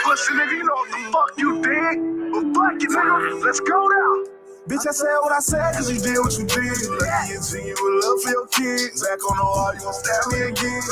Pussy nigga, you know what the fuck you did. But fuck it, nigga, let's go now. Bitch, I said what I said, cause you did what you did. Lucky and genuine love for your kids. Back on the wall, you gon' stab me again.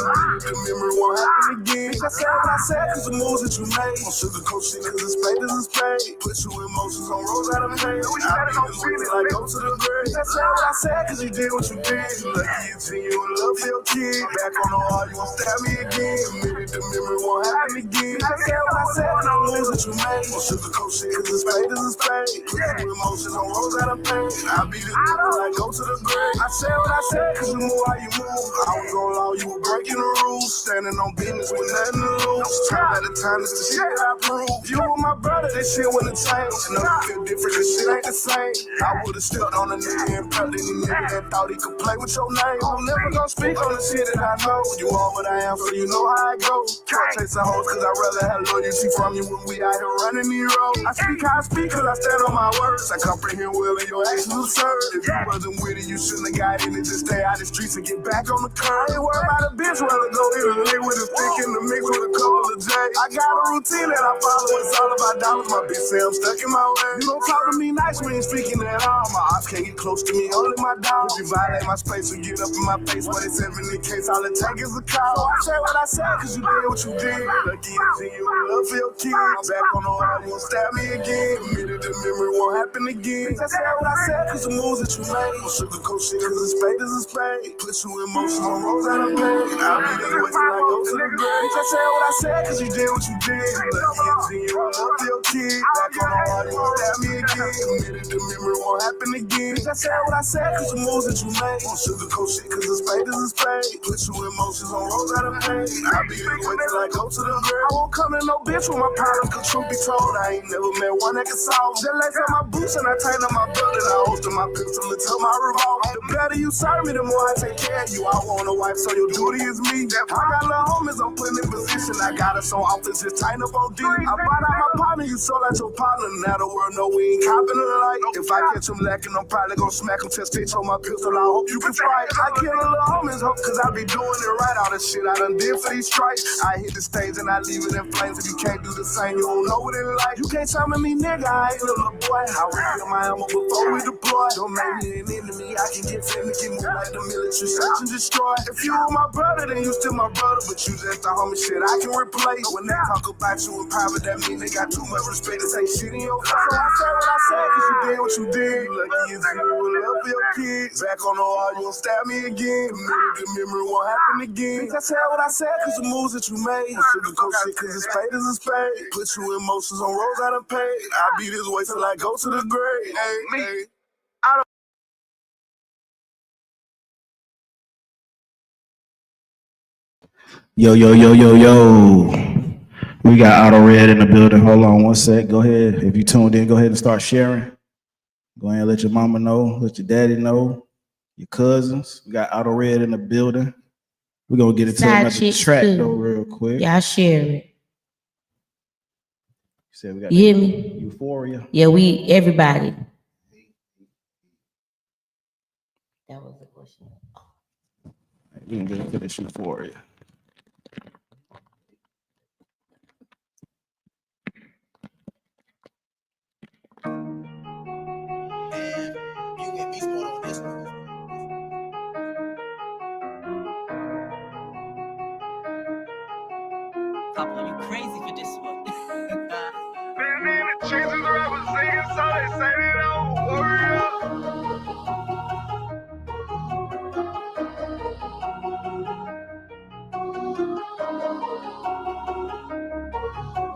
The memory won't happen again. Bitch, I said what I said, cause the moves that you made. On sugarcoat shit, cause it's fake, this is fake. Put you emotions on rolls out of pain. I be this way till I go to the grave. Bitch, I said what I said, cause you did what you did. Lucky and genuine love for your kids. Back on the wall, you gon' stab me again. Admitted the memory won't happen again. Bitch, I said what I said, cause the moves that you made. On sugarcoat shit, cause it's fake, this is fake. Put you emotions on rolls out of pain. I be the nigga like go to the grave. I said what I said, cause you move how you move. I was on law, you were breaking the rules. Standing on business with nothing to lose. Time at a time, it's the shit I prove. You were my brother, that shit wouldn't change. No, you feel different, this shit ain't the same. I would've stepped on a nigga and prepped any nigga that thought he could play with your name. I'm never gonna speak on the shit that I know. You are what I am, so you know how I go. Can't chase a hoes, cause I'd rather have loyalty from you when we out here running these roads. I speak how I speak, cause I stand on my words. I comprehend well in your actions. Absurd. If you wasn't with it, you shouldn't have got in it. Just stay out the streets and get back on the curb. I ain't worried about a bitch, rather go hit a lick with a stick in the mix with a couple of J's. I got a routine that I follow, it's all about dollars. My bitch say I'm stuck in my way. You don't talk to me nice when you're speaking at all. My ops can't get close to me, only my dog. If you violate my space or get up in my face, but it's in the case, all it take is a call. So I say what I said, cause you did what you did. Lucky and genuine love for your kids. Back on the wall, you won't stab me again. Admitted the memory won't happen again. I said what I said, cause the moves that you made. On sugarcoat shit, cause it's fake, this is fake. Put you emotions on rolls out of pain. I'll be this way till I go to the grave. I said what I said, cause you did what you did. Lucky and genuine love for your kids. Back on the wall, you won't stab me again. Admitted the memory won't happen again. I said what I said, cause the moves that you made. On sugarcoat shit, cause it's fake, this is fake. Put you emotions on rolls out of pain. I'll be this way till I go to the grave. I won't come to no bitch with my problems, cause truth be told, I ain't never met one that can solve. Just lace up my boots and I tighten up my belt and I holster my pistol until my revolver. The better you serve me, the more I take care of you. I want a wife, so your duty is me. I got little homies, I'm putting in position. I got us on office, just tighten up on D. I bought out my partner, you sold out your partner. Now the world know we ain't copping the light. If I catch him lacking, I'm probably gonna smack him. Just stitch on my pistol, I hope you can fight. I kill a little homies, hope, cause I be doing it right. All the shit I done did for these stripes. I hit the stage and I leave it in flames. If you can't do the same, you don't know what it like. You can't summon me, nigga, I ain't a little boy. I reveal my ammo before we deploy. Don't make me an enemy, I can get finicky, move like the military, search and destroy. If you were my brother, then you still my brother, but you just the homie shit I can replace. When they talk about you in private, that mean they got too much respect to say shit in your face. So I said what I said, cause you did what you did. Lucky as you will love for your kids. Back on the wall, you won't stab me again. Admitted the memory won't happen again. Bitch, I said what I said, cause the moves that you made. Sugarcoat shit, cause it's fake, this is fake. Put you emotions on rolls out of pain. I'll be this way till I go to the grave. Hey. Yo. We got Otto Red in the building. Hold on one sec. Go ahead. If you tuned in, go ahead and start sharing. Go ahead and let your mama know, let your daddy know, your cousins. We got Otto Red in the building. We're going to get into another track though real quick. Y'all share it. You said we got you hear me? Euphoria. Yeah, everybody. That was the question. We can get into this Euphoria. You get me more on this one. Papa, you crazy for this one. Been in the trenches, rappers singing, so they say they don't worry up.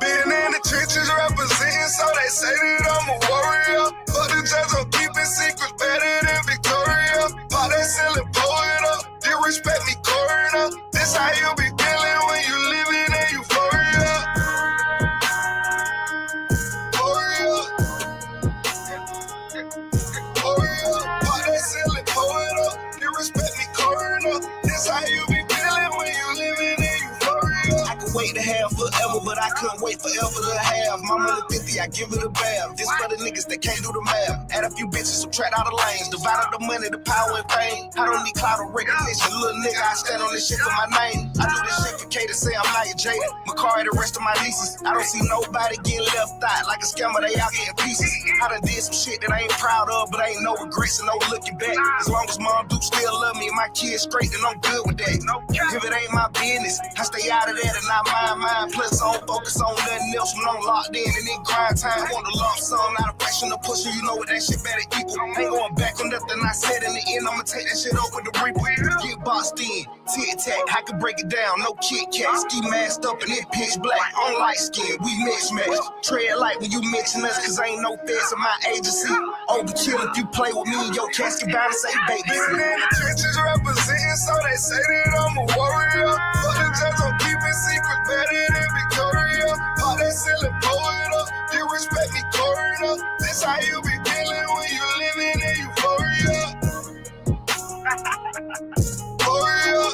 Been in the trenches, representing, so they say that I'm a warrior. But the judge don't keep it secret, better than Victoria. Pop that selling, blow it up. They respect me, coring up. This how you be feeling when you living in euphoria. Pop that selling, blow it up. They respect me, coring up. This how you be feeling when you living in euphoria. I could wait to have forever, but I couldn't wait forever. forever to have. My money 50, I give it a bath. This for the niggas that can't do the math. Add a few bitches, subtract all the lanes. Divide up the money, the power and fame. I don't need clout or recognition. Little nigga, I stand on this shit for my name. I do this shit for K to say I'm not your Jada. Macari, the rest of my nieces. I don't see nobody getting left out. Like a scammer, they out getting pieces. I done did some shit that I ain't proud of, but ain't no regrets and no looking back. As long as Mom Duke still love me and my kids straight, then I'm good with that. If it ain't my business, I stay out of that and not mine. Plus, I don't focus on nothing else when I'm locked in and in grind time. Want the lump sum, not a fraction of pushing. You know what that shit better equal. Ain't going back on nothing I said in the end. I'ma take that shit up with the reaper. Get boxed in, tic-tac, I can break it down. No Kit Kat, ski masked up and it pitch black. On light skin, we mismatch. Tread light when you mention us, cause ain't no feds in my agency. Overkill if you play with me, your casket bound to say baby. Been in the trenches representing, so they say that I'm a warrior. But the judge don't keep it secret, better than Victoria. All that selling, blow it up. You respect me, coroner. This how you be feeling when you living in euphoria. Warrior.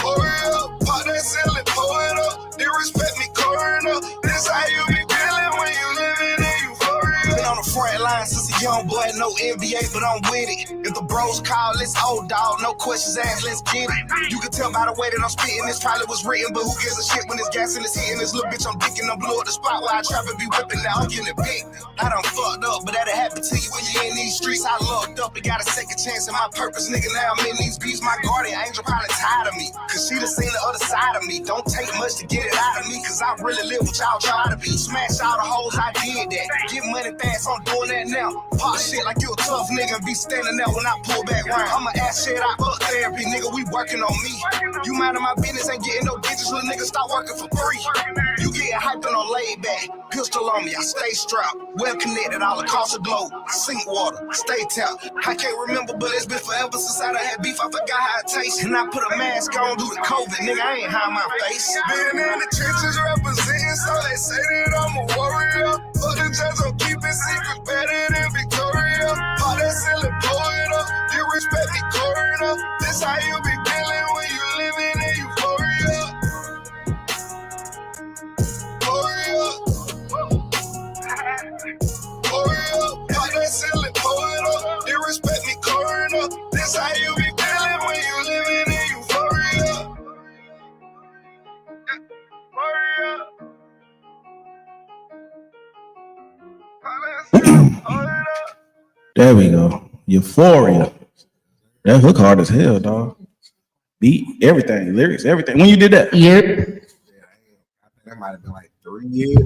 Warrior. All that selling, blow it up. You respect me, coroner. This how you be feeling when you living in euphoria. Been on the front line since a young boy, no NBA, but I'm with it. If the bros call, it's old dog, no questions asked, let's get it. You can tell by the way that I'm spitting, this probably was written, but who gives a shit when it's gas and it's hitting this little bitch, I'm dicking, I'm blow at the spot where I trap and be whipping, now I'm getting it big. I done fucked up, but that'll happen to you when you in these streets. I looked up and got a second chance in my purpose, nigga, now I'm in these beats. My guardian angel probably tired of me, cause she done seen the other side of me. Don't take much to get it out of me, cause I really live what y'all try to be. Smash all the hoes, I did that. Get money fast, I'm doing that now. Pop shit like you a tough nigga and be standing there when I pull back round. I'ma ask shit out up therapy, nigga, we working on me. You minding my business, ain't getting no digits, little nigga, stop working for free. You getting hyped and on laid back. Pistol on me, I stay strapped. Well connected all across the globe. Sink water, stay tapped. I can't remember, but it's been forever since I done had beef. I forgot how it tastes. And I put a mask on due to COVID, nigga, I ain't hide my face. Been in the trenches representing, so they say that I'm a warrior. But the judge don't keep it secret, better than Victoria. All that selling, blow it up. You respect me, coroner. This how you be feeling when you living in euphoria. Warrior. Warrior. All that selling, blow it up. You respect me, coroner. This how you be feeling when you living in euphoria. Warrior. There we go. Euphoria. That hook hard as hell, dog. Beat, everything, lyrics, everything. When you did that? Yeah. I think that might have been like 3 years.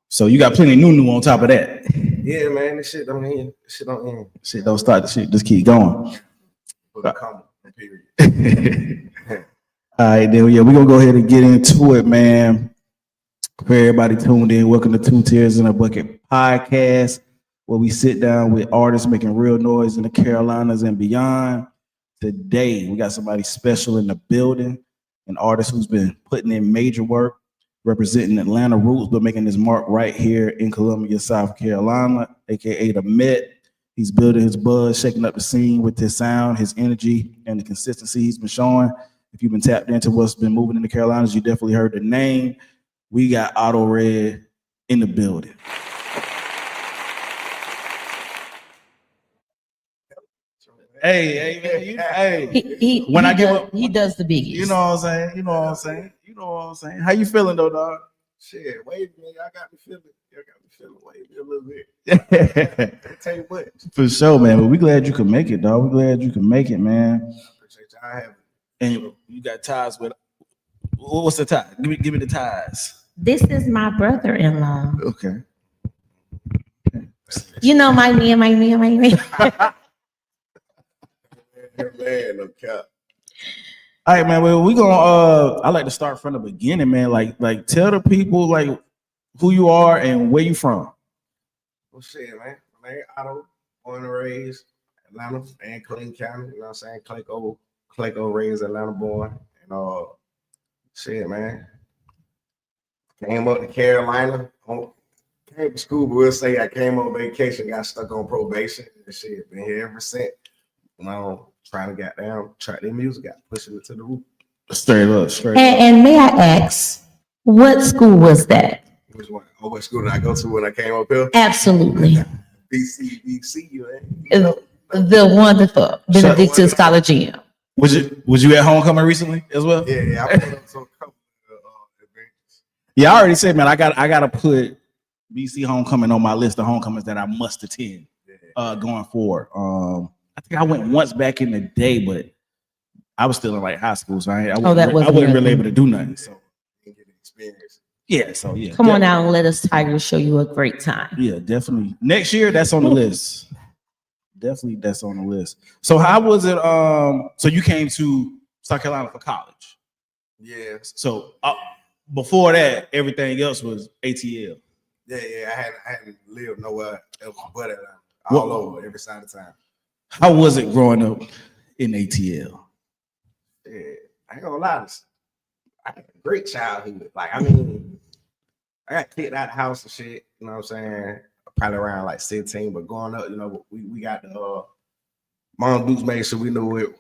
So you got plenty of new on top of that. Yeah, man, this shit don't end. This shit don't end. Shit, don't start the shit. Just keep going. For the comma, period. All right, then yeah, we're gonna go ahead and get into it, man. For everybody tuned in, welcome to Two Tears in a Bucket podcast, where we sit down with artists making real noise in the Carolinas and beyond. Today, we got somebody special in the building, an artist who's been putting in major work, representing Atlanta roots, but making his mark right here in Columbia, South Carolina, aka the Met. He's building his buzz, shaking up the scene with his sound, his energy, and the consistency he's been showing. If you've been tapped into what's been moving in the Carolinas, you definitely heard the name. We got Otto Red in the building. Hey, man, hey. When I give up, he does the biggest. you know what I'm saying? You know what I'm saying? You know what I'm saying? How you feeling though, dog? Shit, wait a minute. I got me feeling wavy a little bit. I tell you what. For sure, man. But we glad you could make it, dog. We glad you could make it, man. I appreciate y'all having me. And you got ties with. What's the tie? Give me the ties. This is my brother-in-law. Okay. You know my man. Man, no cap. All right, man. Well, we gonna. I like to start from the beginning, man. Like tell the people like who you are and where you from. Well, shit, man. My name Otto, born and raised Atlanta and Clayton County. You know what I'm saying? Clayco raised Atlanta born. And shit, man. Came up to Carolina. Came to school, but we'll say I came on vacation, got stuck on probation. And shit, been here ever since. trying to get down, track their music out, pushing it to the roof. Straight up, straight up. And may I ask, what school was that? Which one? Oh, what school did I go to when I came up here? Absolutely. BC, man. The wonderful Benedictus Collegium. Was you at homecoming recently as well? Yeah, I put up some couple events. Yeah, I already said, man, I gotta put BC homecoming on my list of homecomings that I must attend going forward. I think I went once back in the day, but I was still in like high school, so I wasn't really able to do nothing. So Get the experience. yeah, so yeah. Come on out and let us Tigers show you a great time. Yeah, definitely. Next year, that's on the list. Definitely, that's on the list. So how was it? So you came to South Carolina for college. Yeah. So before that, everything else was ATL. Yeah. I hadn't lived nowhere else but Atlanta. All over, every side of town. How was it growing up in ATL? Yeah, I ain't gonna lie. I had a great childhood. Like, I mean, I got kicked out of the house and shit. You know what I'm saying? Probably around like 16, but growing up, you know, we got the Mom Dukes made sure we knew it.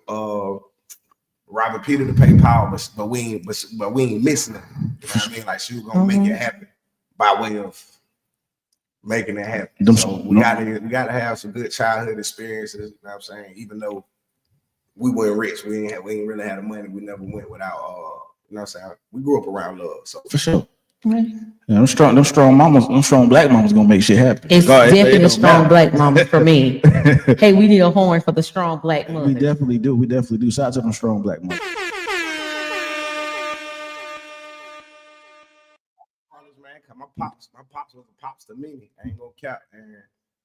Robert Peter to pay power, but we ain't missing it. You know what I mean? Like, she was gonna make it happen by way of making it happen. So we gotta have some good childhood experiences. You know what I'm saying? Even though we weren't rich, we ain't really had the money. We never went without. You know what I'm saying? We grew up around love. So for sure. Yeah, them strong mamas, them strong black mamas gonna make shit happen. It's definitely a strong black mama for me. Hey, we need a horn for the strong black mother. We definitely do. Shout out to them strong black mamas. My pops was a pops to me. I ain't gonna cap. And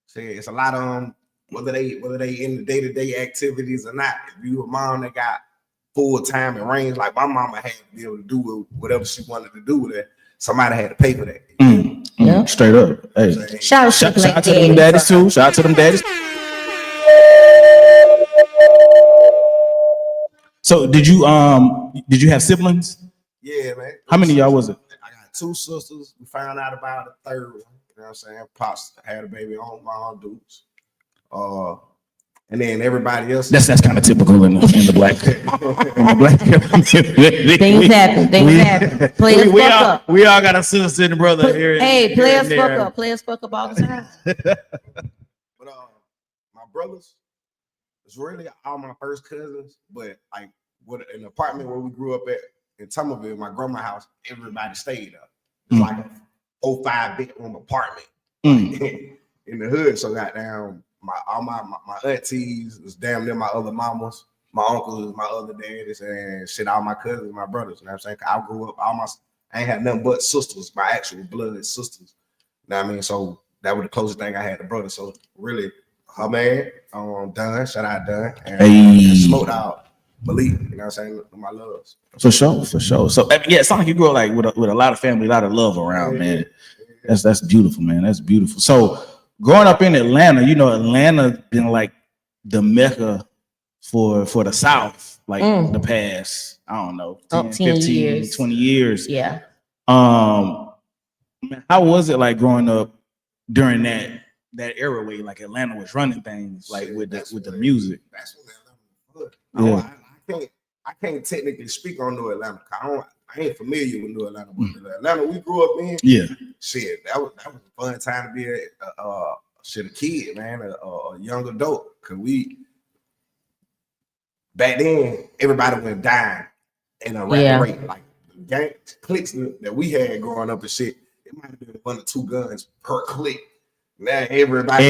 say it's a lot of them, whether they in the day-to-day activities or not. If you a mom that got full time and range, like my mama had to be able to do whatever she wanted to do with it. Somebody had to pay for that. Yeah. Straight up. Hey. Shout out to them daddies too. Shout out to them daddies. So did you have siblings? Yeah, man. How many of y'all was it? I got two sisters. We found out about a third one. You know what I'm saying? Pops had a baby on my Aunt Dukes. And then everybody else. That's kind of typical in the black. Things happen. Players fuck up. We all got a sister and a brother here. Hey, players fuck up. Players fuck up all the time. But my brothers, it's really all my first cousins. But like, what an apartment where we grew up at in Tummaville, my grandma's house, everybody stayed up. It's like a 4-5 bedroom apartment in the hood. So goddamn. All my aunties was damn near my other mamas, my uncles, my other daddies, and shit, all my cousins, my brothers. You know what I'm saying? I grew up, I ain't had nothing but sisters, my actual blood sisters. You know what I mean? So that was the closest thing I had to brothers. So really, her man, Dunn, shout out Dunn, and smoked out Malik. You know what I'm saying? My loves. For sure. So yeah, it sounds like you grew up like with a lot of family, a lot of love around, man. That's beautiful, man. That's beautiful. So growing up in Atlanta, you know, Atlanta been like the mecca for the South, like the past, I don't know, 10, 15 years. 20 years. Yeah. How was it like growing up during that era where like Atlanta was running things like with the music? That's when Atlanta was good. I can't technically speak on New Atlanta. I ain't familiar with New Atlanta. Atlanta we grew up in. Yeah. Shit, that was a fun time to be a kid, man, a young adult. Cause back then everybody went dying in a rapid rate. Like gang clicks that we had growing up and shit, it might have been 1 or 2 guns per click. Now everybody.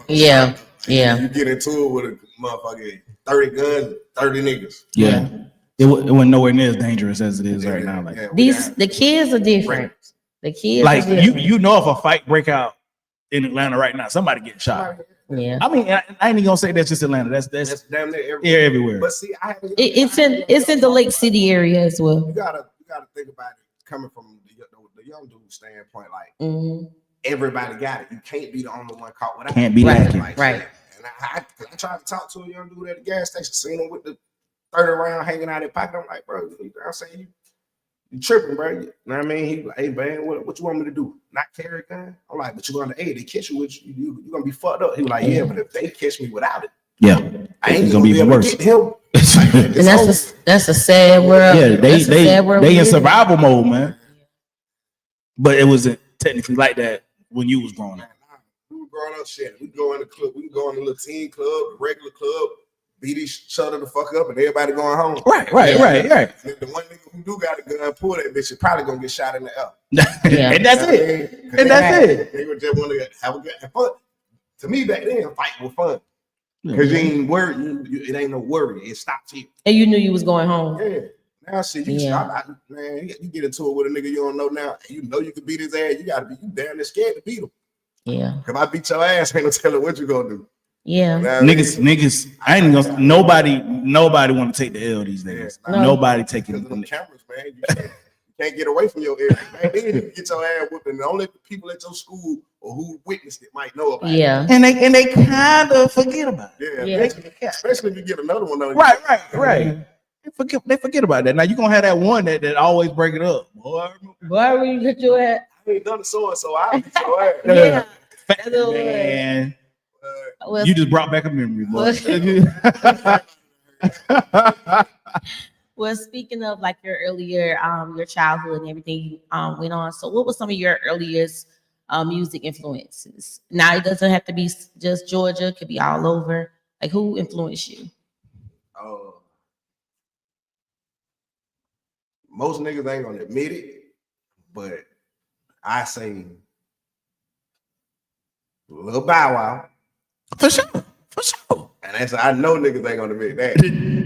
Yeah. You get into it with a motherfucker 30 guns, 30 niggas. Yeah. It wasn't nowhere near as dangerous as it is right now. Like the kids are different. The kids like are different. you know if a fight break out in Atlanta right now, somebody getting shot. Yeah. I mean, I ain't even gonna say that's just Atlanta. That's damn near everywhere. But see, it's in the Lake City area as well. You gotta think about it coming from the young dude standpoint. Like everybody got it. You can't be the only one caught with it. Can't be lacking. Right. And I tried to talk to a young dude at the gas station, seen him with the 30 round hanging out of his pocket. I'm like, bro, you know what I'm saying? You tripping, bro. You know what I mean? He like, hey, man, what you want me to do? Not carry a gun? I'm like, but you're going to, they catch you with you're going to be fucked up. He was like, yeah, but if they catch me without it, Yeah, I ain't it's gonna be able worse. to get him. And that's a sad world. Yeah, That's a sad world we they in live survival mode, man. But it wasn't technically like that when you was growing up. We were growing up, shit. We go in the club, we can go in the little teen club, the regular club, beat each other the fuck up, and everybody going home. Right. And the one nigga who do got a gun, pull that bitch, is probably gonna get shot in the air. Yeah. And that's it. And that's it. They would just want to have a good have fun. To me, back then, fight was fun. Because you ain't worried, it ain't no worry. It stops you. And you knew you was going home. Yeah. Now, shit, you man, you get into it with a nigga you don't know now, and you know you can beat his ass. You gotta be damn near scared to beat him. Yeah. If I beat your ass, ain't no telling what you gonna do. Yeah. Now, Niggas, I ain't gonna. Nobody want to take the L these days. Yeah, nobody taking because of the cameras, man. You can't get away from your area. Back then, you can get your ass whooped, and only the people at your school or who witnessed it might know about it. Yeah. And they kind of forget about it. Yeah. Especially if you get another one on you. Right. They forget about that. Now you gonna have that one that always break it up. Boy, Why would you get your ass? I ain't done it so I'll beat your ass. Yeah. Man, Well, you just brought back a memory, boy. well, speaking of like your earlier, your childhood and everything you went on. So, what was some of your earliest music influences? Now, it doesn't have to be just Georgia; it could be all over. Like, who influenced you? Most niggas ain't gonna admit it, but I say Lil Bow Wow. For sure. And that's I know niggas ain't gonna admit that.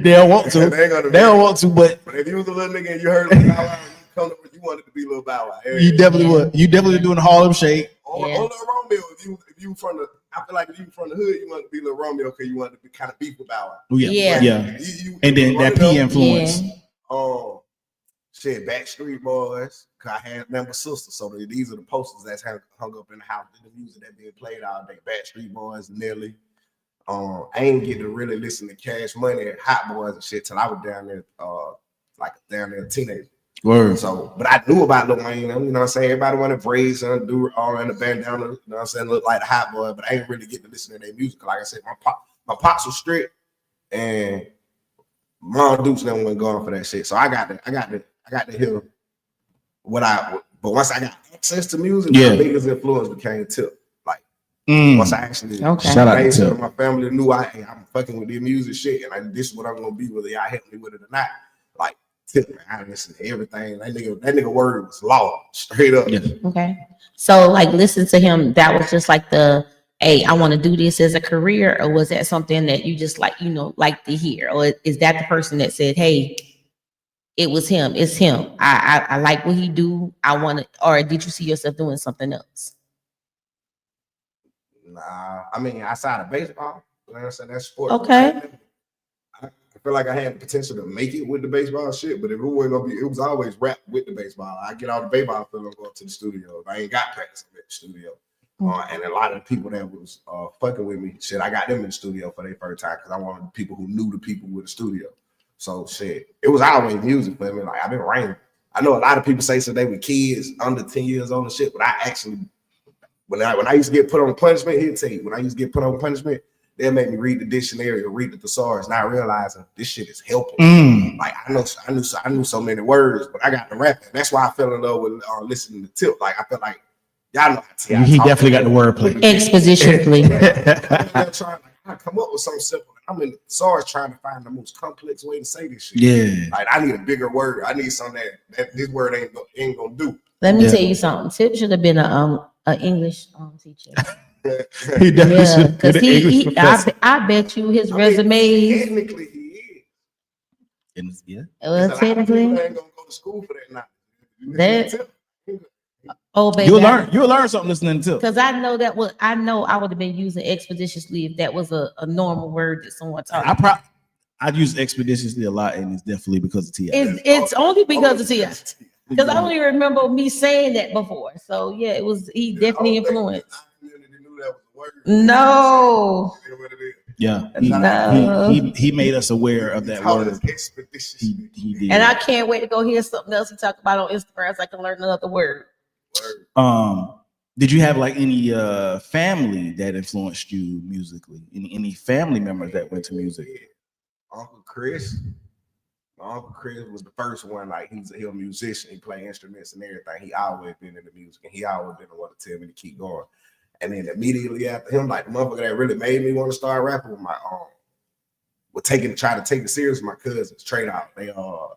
They don't want to. They don't want to, but if you was a little nigga and you heard Lil Bow Wow, you wanted to be Lil Bow Wow. you definitely would. You definitely doing the Harlem Shake. Or Lil Romeo. If you from the, I feel like if you from the hood, you want to be Lil Romeo because you want to be kind of beef with Bow Wow. Yeah. And then that P influence. Shit, Backstreet Boys. Cause I had member sisters, so these are the posters that's hung up in the house. The music that being played all day. Backstreet Boys, Nelly. I ain't get to really listen to Cash Money and Hot Boys and shit till I was down there, a teenager. Word. So, but I knew about Lil Wayne. You know what I'm saying? Everybody wanted braids and do all in the bandana. You know what I'm saying? Look like the Hot Boy, but I ain't really get to listen to their music. Like I said, my pops was strict, and Mom Dukes never went going for that shit. So I got to hear but once I got access to music, my biggest influence became Tip. Like once I actually shout out to Tip. My family knew I'm fucking with their music shit, and this is what I'm gonna be, whether y'all help me with it or not. Like Tip, man, I listen to everything. That nigga word was law, straight up. Yeah. Okay. So like listen to him, that was just like hey, I want to do this as a career, or was that something that you just like to hear? Or is that the person that said, hey, it was him, it's him. I like what he do. I want to, or did you see yourself doing something else? Nah, I mean outside of baseball, you know what I'm saying, that's sport. Okay. I feel like I had the potential to make it with the baseball shit, but if it wasn't gonna be, it was always rap with the baseball. I get all the baseball film and go up to the studio. If I ain't got practice, I'm at the studio. And a lot of the people that was fucking with me, shit, I got them in the studio for their first time because I wanted the people who knew the people with the studio. So shit, it was always music for me. Like I've been writing. I know a lot of people say so they were kids under 10 years old and shit, but I actually, when I used to get put on punishment, he'll tell you, when I used to get put on punishment, they'll make me read the dictionary or read the thesaurus, not realizing this shit is helping. Like I knew so many words, but I got the rapping. That's why I fell in love with listening to Tip. Like I felt like y'all know how he definitely got the wordplay. Expositionally. I come up with something simple. I'm in the thesaurus trying to find the most complex way to say this shit. Yeah. Like I need a bigger word. I need something that this word ain't gonna do. Let me tell you something. Tip should have been an English teacher. He definitely should because I bet you his resume. Technically, he is. Well, technically, ain't gonna go to school for that now. Baby, you'll learn something listening to. Because I know I would have been using expeditiously if that was a normal word that someone taught. I use expeditiously a lot, and it's definitely because of T.I. It's only because of T.I. Because I don't even remember me saying that before. So yeah, it was he definitely influenced. No. Yeah, he made us aware of that word. He did. And I can't wait to go hear something else he talked about on Instagram so I can learn another word. did you have like any family that influenced you musically? Any family members that went to music? Yeah. Uncle Chris. My Uncle Chris was the first one. Like he's a musician. He play instruments and everything. He always been in the music, and he always been the one to tell me to keep going. And then immediately after him, like the motherfucker that really made me want to start rapping with my try to take it serious. My cousins, Trade Out. They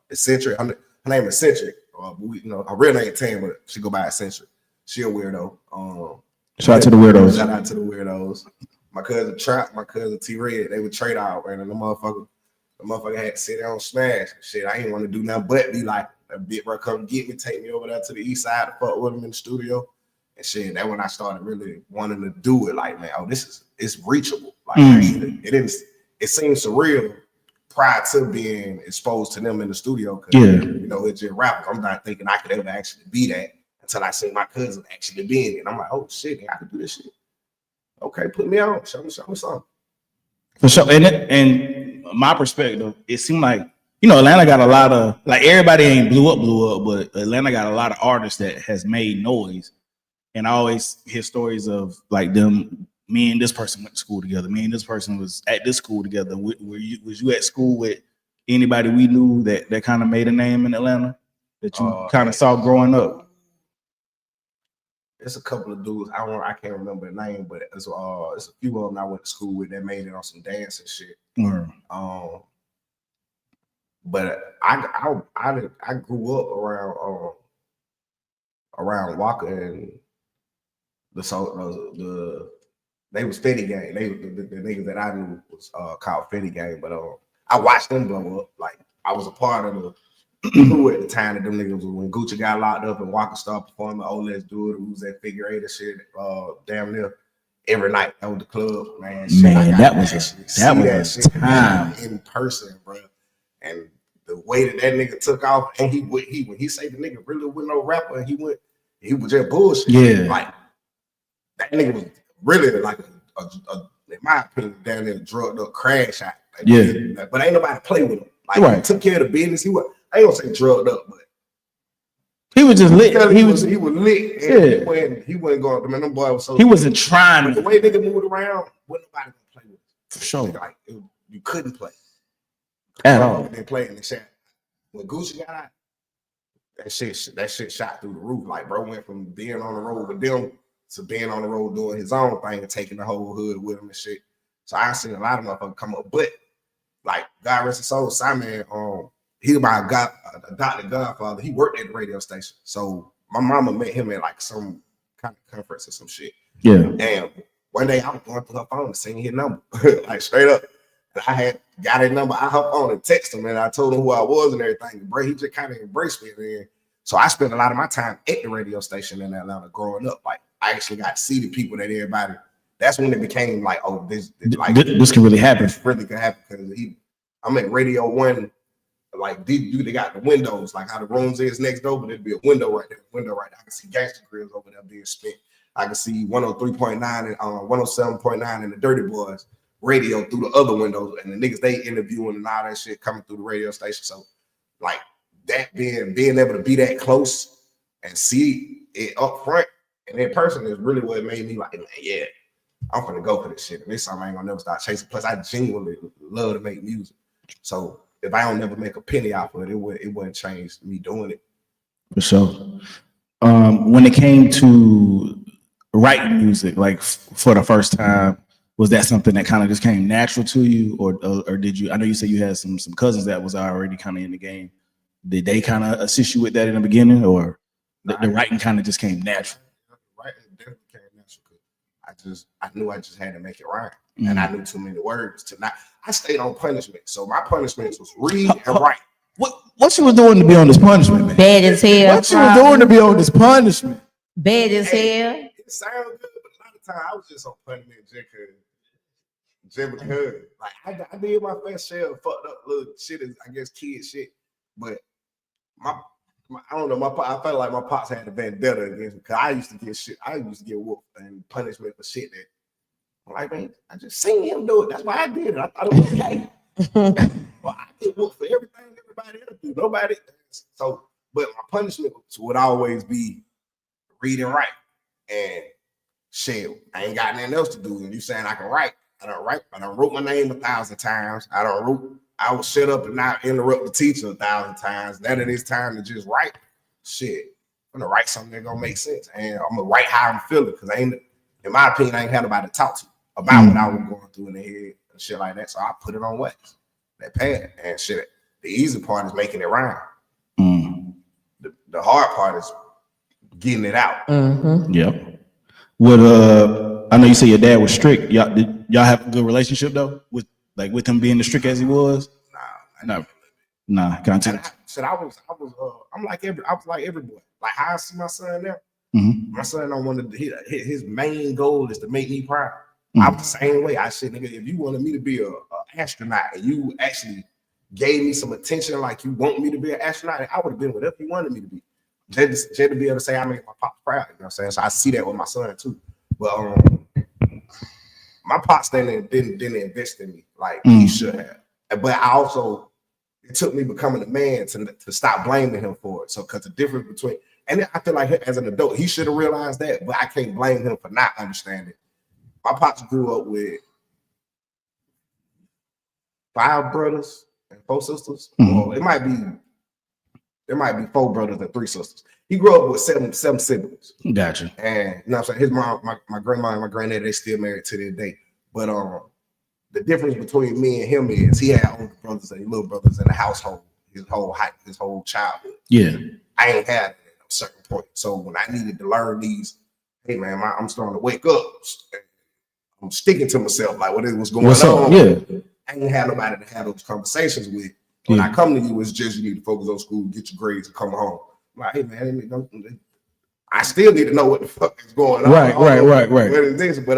eccentric. Her name is Eccentric. Her real name Tam, but she go by Eccentric. She a weirdo. Shout out to the weirdos. Shout out to the weirdos. My cousin Trap, my cousin T Red, they would Trade Out, man. And the motherfucker had to sit there on Smash. Shit, I ain't want to do nothing but be like, a bit bro, come get me, take me over there to the east side to fuck with him in the studio. And shit, that when I started really wanting to do it, like, man, it's reachable. Like it seems surreal prior to being exposed to them in the studio. Cause it's just rappers. I'm not thinking I could ever actually be that until I see my cousin actually being it. I'm like, oh shit, I can do this shit. Okay, put me on. Show me something. For sure. And my perspective, it seemed like, Atlanta got a lot of, like, everybody ain't blew up, but Atlanta got a lot of artists that has made noise. And I always hear stories of like them, me and this person went to school together. Me and this person was at this school together. Was you at school with anybody we knew that kind of made a name in Atlanta that you kind of saw growing up? It's a couple of dudes. I can't remember the name, but it's a few of them I went to school with that made it on some dance and shit. But I grew up around Walker and they was Fetty Gang. They the niggas that I knew was called Fetty Gang, but I watched them blow up. Like I was a part of the crew at the time that them niggas was when Gucci got locked up and Walker started performing. Oh, let's do it. Who was that Figure 8 and shit? Damn near every night at the club, man. Shit, man, that was a time in person, bro. And the way that nigga took off, and when he say the nigga really was no rapper, and he was just bullshit. Yeah, like that nigga was really like a in my opinion, down there drugged up crash out. Like, but ain't nobody play with him. Like he took care of the business. I ain't gonna say drugged up, but he was just lit. He was lit. Yeah. He wasn't going. I mean, them boy was so. He wasn't trying. The way nigga moved around, wasn't nobody gonna play with him. For sure. Like you couldn't play at all. They played in the shot. When Gucci got out, that shit shot through the roof. Like bro went from being on the road with them to being on the road doing his own thing and taking the whole hood with him and shit. So I seen a lot of motherfuckers come up, but like God rest his soul, Simon, he was my adopted godfather. He worked at the radio station. So my mama met him at like some kind of conference or some shit. Yeah. And one day I was going through her phone and seeing his number, like straight up. I had got his number. I hopped on and texted him and I told him who I was and everything. Bro, he just kind of embraced me. And so I spent a lot of my time at the radio station in Atlanta growing up. Like I actually got to see the people that everybody. That's when it became like, oh, this can really happen. This really could happen because I'm at Radio 1. Like they got the windows, like how the rooms is next door, but it'd be a window right there. I can see gangster grills over there being spent. I can see 103.9 and 107.9 and the Dirty Boys radio through the other windows, and the niggas they interviewing and all that shit coming through the radio station. So like that being able to be that close and see it up front and in person is really what made me like, yeah, I'm gonna go for this shit. And this something I ain't gonna never start chasing. Plus, I genuinely love to make music. So if I don't never make a penny off of it, it wouldn't change me doing it. For sure. When it came to writing music, like for the first time, was that something that kind of just came natural to you, or did you? I know you said you had some cousins that was already kind of in the game. Did they kind of assist you with that in the beginning, or the writing kind of just came natural? Writing definitely came natural. I knew I just had to make it rhyme, and I knew too many words to not. I stayed on punishment, so my punishment was read and write. What you was doing to be on this punishment, man? Bad as hell. What you was doing to be on this punishment? Bad as hell. It sounds good, but a lot of times I was just on punishment just because. Like I did my fair share of fucked up little shit, I guess kid shit, but I don't know. I felt like my pops had a vendetta against me because I used to get shit. I used to get whooped and punishment for shit that. I'm like, man, I just seen him do it. That's why I did it. I thought it was okay. Well, I get whooped for everything everybody else do. Nobody. So, but my punishment would always be read and write. and shit, I ain't got nothing else to do. And you saying I can write? I don't wrote my name 1,000 times. I will shut up and not interrupt the teacher 1,000 times. Now that it's time to just write, shit, I'm gonna write something that gonna make sense, and I'm gonna write how I'm feeling because in my opinion, I ain't had nobody to talk to about what I was going through in the head and shit like that. So I put it on wax, that pad, and shit. The easy part is making it rhyme. The hard part is getting it out. Yep. What I know you say your dad was strict. Did y'all have a good relationship though? With him being as strict as he was? Nah. Can I tell you? I'm like every boy. Like how I see my son now. My son don't want to his main goal is to make me proud. I was the same way. I said, nigga, if you wanted me to be a astronaut and you actually gave me some attention like you want me to be an astronaut, I would have been whatever you wanted me to be. Just to be able to say I made my pop proud, you know what I'm saying? So I see that with my son too. But my pops didn't invest in me like he should have. But it took me becoming a man to stop blaming him for it. So because the difference between, and I feel like as an adult, he should have realized that, but I can't blame him for not understanding. My pops grew up with 5 brothers and 4 sisters. Well, there might be 4 brothers and 3 sisters. He grew up with seven siblings. Gotcha. And you know what I'm saying? His mom, my grandma and my granddad, they still married to this day. But the difference between me and him is he had older brothers and little brothers in the household his whole childhood. Yeah. I ain't had it at a certain point. So when I needed to learn these, hey man, I'm starting to wake up. I'm sticking to myself like what was going on. Yeah. I ain't had nobody to have those conversations with. When I come to you, it's just you need to focus on school, get your grades, and come home. I'm like, hey man, I still need to know what the fuck is going on. Right. What is this? But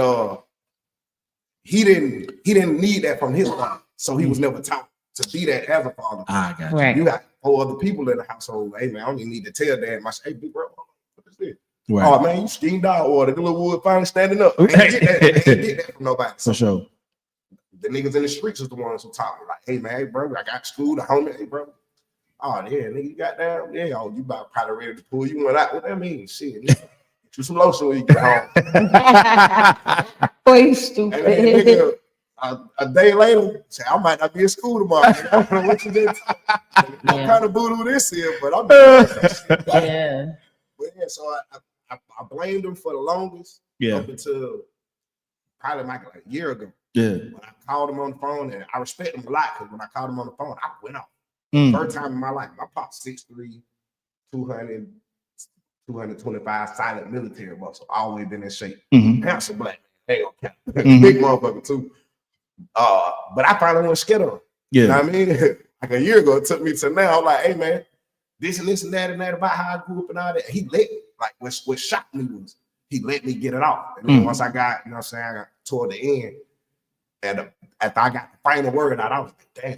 he didn't need that from his father, so he was never taught to be that as a father. I got you. Right. You got 4 other people in the household. Hey man, I don't even need to tell dad. Hey, big bro, what is this? Right. Oh man, you schemed out, or the little wood finally standing up. I ain't get that from nobody. For sure. The niggas in the streets is the ones who talk like, hey man, bro, I got school, the homie, hey bro. Oh yeah, nigga, you got down, yeah. Oh, you about probably ready to pull you one out. What that mean? Shit, nigga. Get you some lotion when you get home. Boy, you stupid. And then, nigga, a day later, say I might not be in school tomorrow. I don't know what you did. What kind of voodoo this is, but I'm Yeah. But yeah, so I blamed him for the longest. Yeah. Up until probably like a year ago. Yeah. When I called him on the phone, and I respect him a lot because when I called him on the phone, I went off. First time in my life, my pop's 6'3", 225, silent military muscle, always been in shape. Handsome black man, ain't gonna count. Big motherfucker too. But I finally wasn't scared of him. Yeah. You know what I mean? Like a year ago, it took me to now. I'm like, hey man, this and that about how I grew up and all that. He let me. Like what shocked me was he let me get it off. And then once I got, you know what I'm saying, I got toward the end. And after I got the final word out, I was like, damn.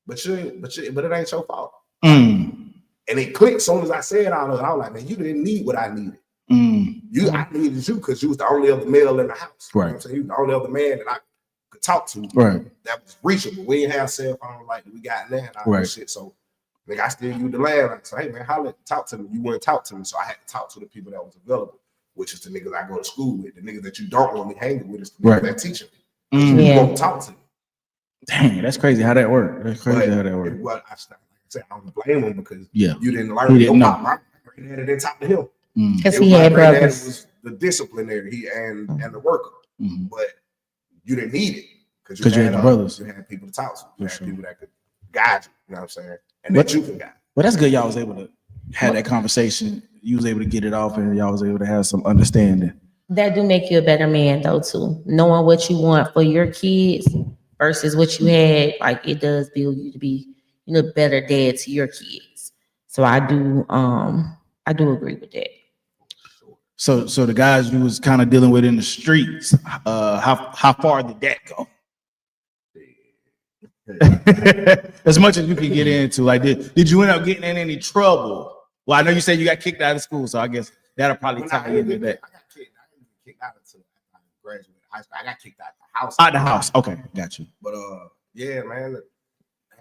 But it ain't your fault. And it clicked as soon as I said all of it. I was like, man, you didn't need what I needed. I needed you because you was the only other male in the house. Right. You know what I'm saying? You was the only other man that I could talk to. Right. That was reachable. We didn't have cell phones like we got now and all right. that shit. So like I still used the landline. So hey man, talk to me. You wouldn't talk to me. So I had to talk to the people that was available, which is the niggas I go to school with. The niggas that you don't want me hanging with is the niggas that teaching me. You won't talk to me. Dang, that's crazy how that worked. That's crazy how that worked. Well, I don't blame him because you didn't learn. He didn't know. My granddaddy didn't talk to him. Because he had brothers. Was the disciplinary and the worker, but you didn't need it because you had the brothers. You had people to talk to. You had people that could guide you. You know what I'm saying? And But that you can guide. Well, that's good. Y'all was able to have that conversation. You was able to get it off, and y'all was able to have some understanding. That do make you a better man, though, too. Knowing what you want for your kids versus what you had, like it does build you to be, better dad to your kids. So I do agree with that. So the guys you was kind of dealing with in the streets, how far did that go? As much as you can get into, like, did you end up getting in any trouble? Well, I know you said you got kicked out of school, so I guess that'll probably tie into that. I got kicked out until I graduated high school. I got kicked out the house. Out the house, okay, got you. But yeah, man,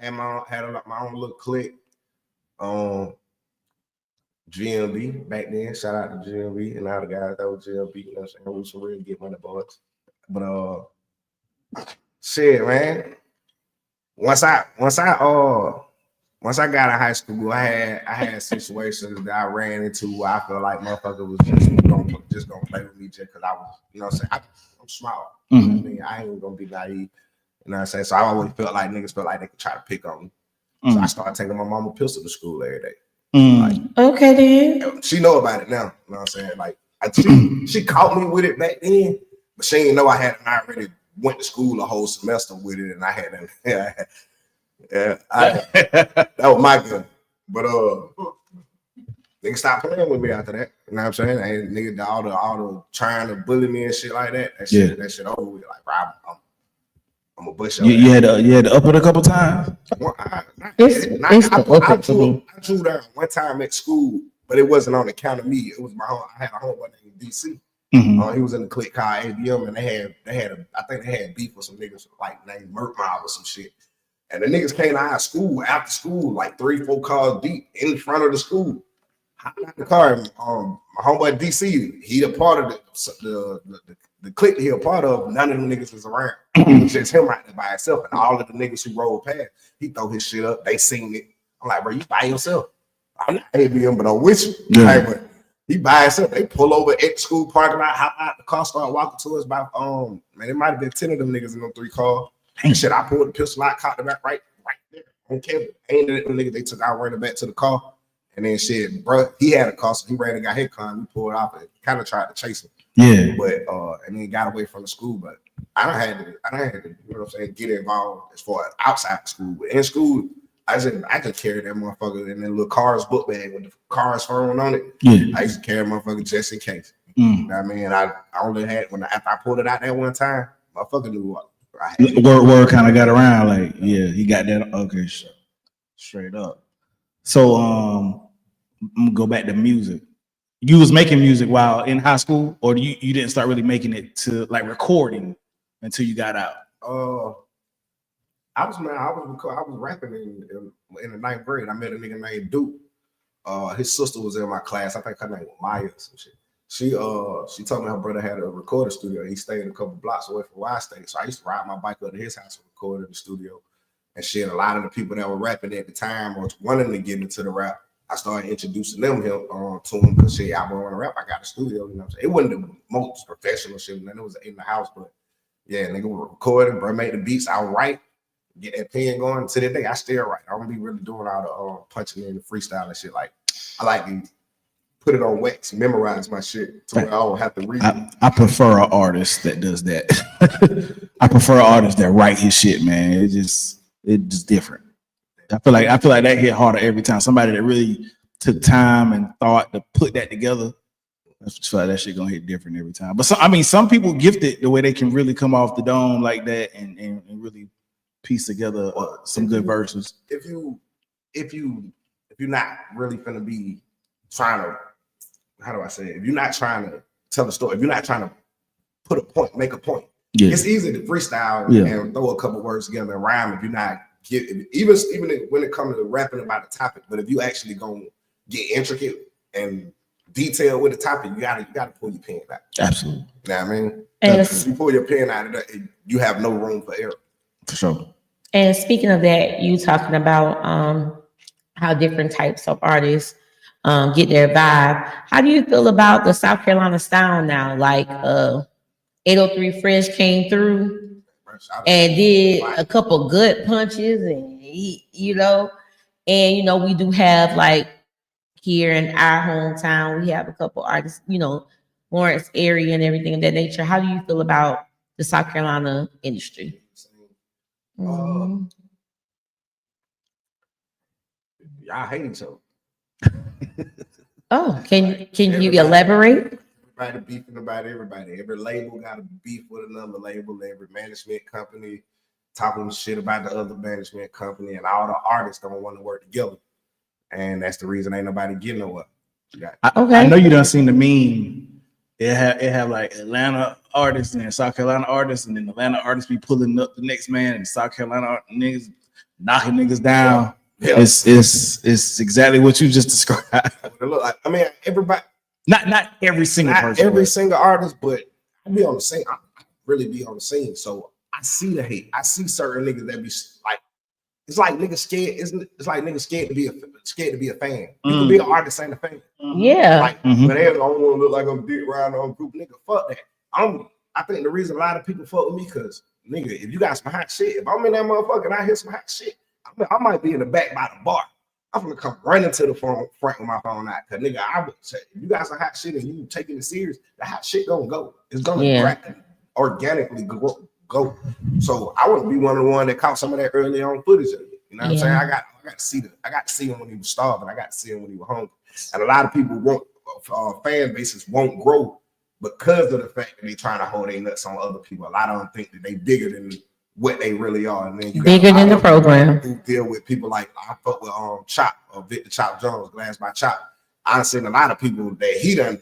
I had my own little clique. GMB back then. Shout out to GMB and all the guys that was GMB. You know what I'm saying? We was some real get money boys. But shit, man. Once I once I got out of high school, I had situations that I ran into where I felt like motherfucker was just gonna play with me just because I was, you know what I'm saying? I'm smart. You know what I mean? I ain't gonna be naive. You know what I'm saying? So I always felt like niggas felt like they could try to pick on me. So I started taking my mama pistol to school every day. Like, okay, then. she know about it now. You know what I'm saying? Like she caught me with it back then, but she didn't know I had already went to school a whole semester with it, and I had that was my gun. But nigga stopped playing with me after that. You know what I'm saying? And nigga all the trying to bully me and shit like that. That shit over with. Like, bro, I'm a bush. You had to up it a couple times. I drew down one time at school, but it wasn't on account of me. It was my home. I had a homeboy named DC. He was in the clique called ABM, and I think they had beef with some niggas like named Merc Mob or some shit. And the niggas came out of school after school, like 3-4 cars deep in front of the school. Hopped out the car, and my homeboy DC, he a part of the clique he a part of. None of them niggas was around. It was just him out there by himself, and all of the niggas who rolled past, he throw his shit up. They seen it. I'm like, bro, you by yourself. I'm not ABM, but I'm with you. Yeah. Like, but he by himself. They pull over at the school parking lot, hop out the car, start walking to us. By man, it might have been 10 of them niggas in them 3 cars. And shit, I pulled the pistol out, caught the back right there on camera. Aimed at the nigga, they took out, ran it back to the car. And then shit, bro, he had a car, so he ran and got his car, and we pulled off and kind of tried to chase him. Yeah. But and then got away from the school. But I don't had to, you know what I'm saying, get involved as far as outside the school. But in school, I could carry that motherfucker in that little car's book bag with the car's phone on it. Yeah. I used to carry motherfucker just in case. You know what I mean? I only had after I pulled it out that one time, motherfucker knew what. Word kind of got around, like, yeah, he got that. Okay, straight up. So I'm gonna go back to music. You was making music while in high school, or you didn't start really making it to like recording until you got out? I was rapping in the 9th grade. I met a nigga named Duke. His sister was in my class. I think her name was Maya or some shit. She told me her brother had a recording studio. He stayed a couple blocks away from where I stayed. So I used to ride my bike up to his house and record in the studio. And shit, a lot of the people that were rapping at the time or wanting to get into the rap, I started introducing them to him because shit, I want to rap. I got a studio, you know what I'm saying? It wasn't the most professional shit, and it was in the house, but yeah, nigga was recording, bro, made the beats. I would write, get that pen going. To this day, I still write. I don't be really doing all the punching in the freestyle and shit. Like, I like to put it on wax, memorize my shit to where I don't have to read. I prefer an artist that does that. I prefer an artist that write his shit, man. It's just different. I feel like that hit harder every time. Somebody that really took time and thought to put that together. I feel like that shit gonna hit different every time. But some people gifted the way they can really come off the dome like that and really piece together some good verses. If you're not really gonna be trying to, how do I say it? If you're not trying to tell a story, if you're not trying to put a point, make a point, it's easy to freestyle and throw a couple words together and rhyme if you're not even when it comes to rapping about a topic. But if you actually gonna get intricate and detailed with the topic, you gotta pull your pen out. Absolutely. You know what I mean? And if you pull your pen out of that, you have no room for error. For sure. And speaking of that, you talking about how different types of artists get their vibe. How do you feel about the South Carolina style now? Like 803 Fresh came through and did a couple good punches, and we do have, like, here in our hometown, we have a couple artists, Lawrence area and everything of that nature. How do you feel about the South Carolina industry? Y'all hate each other. Oh, can you elaborate? Everybody beefing about everybody. Every label got a beef with another label. Every management company talking shit about the other management company, and all the artists don't want to work together. And that's the reason ain't nobody getting nowhere. I know you done seen the meme. It have like Atlanta artists and South Carolina artists, and then Atlanta artists be pulling up the next man, and South Carolina niggas knocking niggas down. Yeah. It's exactly what you just described. Look like, I mean, everybody, Not every single not person. every single artist, but I be on the scene. I really be on the scene, so I see the hate. I see certain niggas that be like, it's like niggas scared. It's like niggas scared to be a fan. You can be an artist and a fan. Yeah. Like, but they don't want to look like I'm dick around on group. Nigga, fuck that. I think the reason a lot of people fuck with me, cause nigga, if you got some hot shit, if I'm in that motherfucker and I hear some hot shit, I might be in the back by the bar. I'm gonna come running to the front with my phone out. Cause nigga, I would say, if you got some hot shit and you taking it serious, the hot shit gonna go. It's gonna organically go. So I wouldn't be one of the ones that caught some of that early on footage of it. You know what I'm saying? I got to see him when he was starving. I got to see him when he was hungry. And a lot of people fan bases won't grow because of the fact that they trying to hold their nuts on other people. A lot of them think that they bigger than what they really are. And then you bigger than the program. Who deal with people like I fuck with Chop or Victor Chop Jones, Glass by Chop. I've seen a lot of people that he done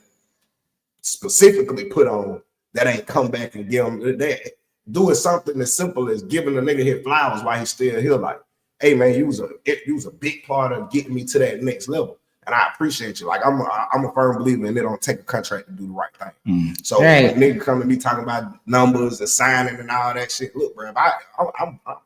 specifically put on that ain't come back and give him that. Doing something as simple as giving a nigga his flowers while he's still here. Like, hey man, you was a big part of getting me to that next level, and I appreciate you. Like, I'm a firm believer in it don't take a contract to do the right thing. So when a nigga come to me talking about numbers and signing and all that shit, look, bro,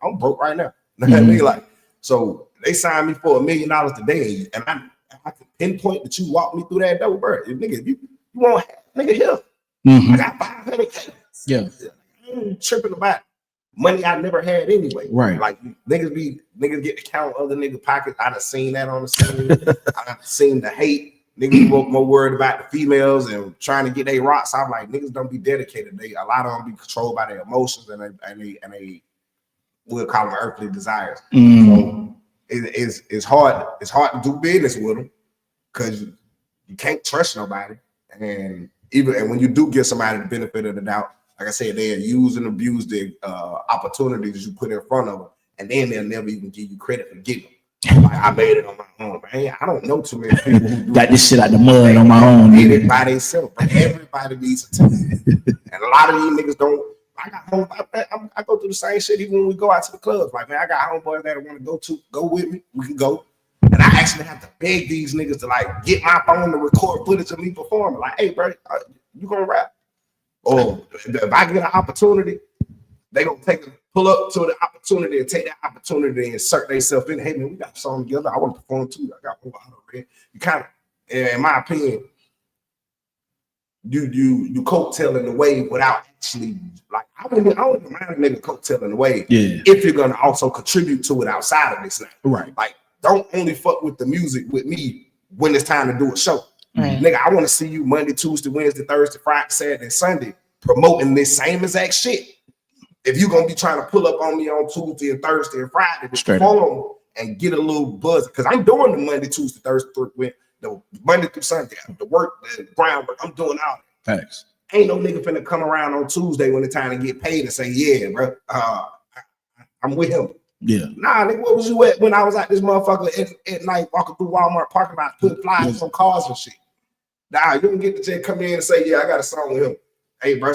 I'm broke right now. Like, so they signed me for $1 million today, and I can pinpoint that you walked me through that door, bro. If you want nigga here, I got 500K. Yeah. I ain't tripping about money I never had anyway. Right. Like niggas get to count other niggas' pockets. I done seen that on the scene. I done seen the hate. Niggas more worried about the females and trying to get their rocks. I'm like, niggas don't be dedicated. A lot of them be controlled by their emotions and they we'll call them earthly desires. So it's hard to do business with them because you can't trust nobody. And when you do give somebody the benefit of the doubt, like I said, they use and abuse the opportunities you put in front of them, and then they'll never even give you credit for getting them. Like, I made it on my own, man. I don't know too many people who got this shit out the mud on my own. Did it by themselves. Everybody needs a team, and a lot of these niggas don't. I go through the same shit even when we go out to the clubs. Like, man, I got homeboys that want to go with me. We can go. And I actually have to beg these niggas to like get my phone to record footage of me performing. Like, hey, bro, you gonna rap? Or if I get an opportunity, they gonna pull up to the opportunity and take that opportunity and insert themselves in. Hey man, we got a song together. I want to perform too. I got Otto Red. You kind of, in my opinion, you coattailing the wave without actually like. I don't even mind a nigga coattailing the wave. Yeah. If you're gonna also contribute to it outside of this now. Right. Like, don't only fuck with the music with me when it's time to do a show. Right. Nigga, I want to see you Monday, Tuesday, Wednesday, Thursday, Friday, Saturday, and Sunday promoting this same exact shit. If you're gonna be trying to pull up on me on Tuesday and Thursday and Friday to perform and get a little buzz, because I'm doing the Monday, Tuesday, Thursday, the Monday through Sunday, the work, the groundwork, I'm doing all that. Thanks. Ain't no nigga finna come around on Tuesday when it's time to get paid and say, yeah, bro, I'm with him. Yeah. Nah, nigga, what was you at when I was at this motherfucker at night walking through Walmart parking lot, putting flyers on cars and shit? Nah, you can get the jet come in and say, yeah, I got a song with him. Hey, bro,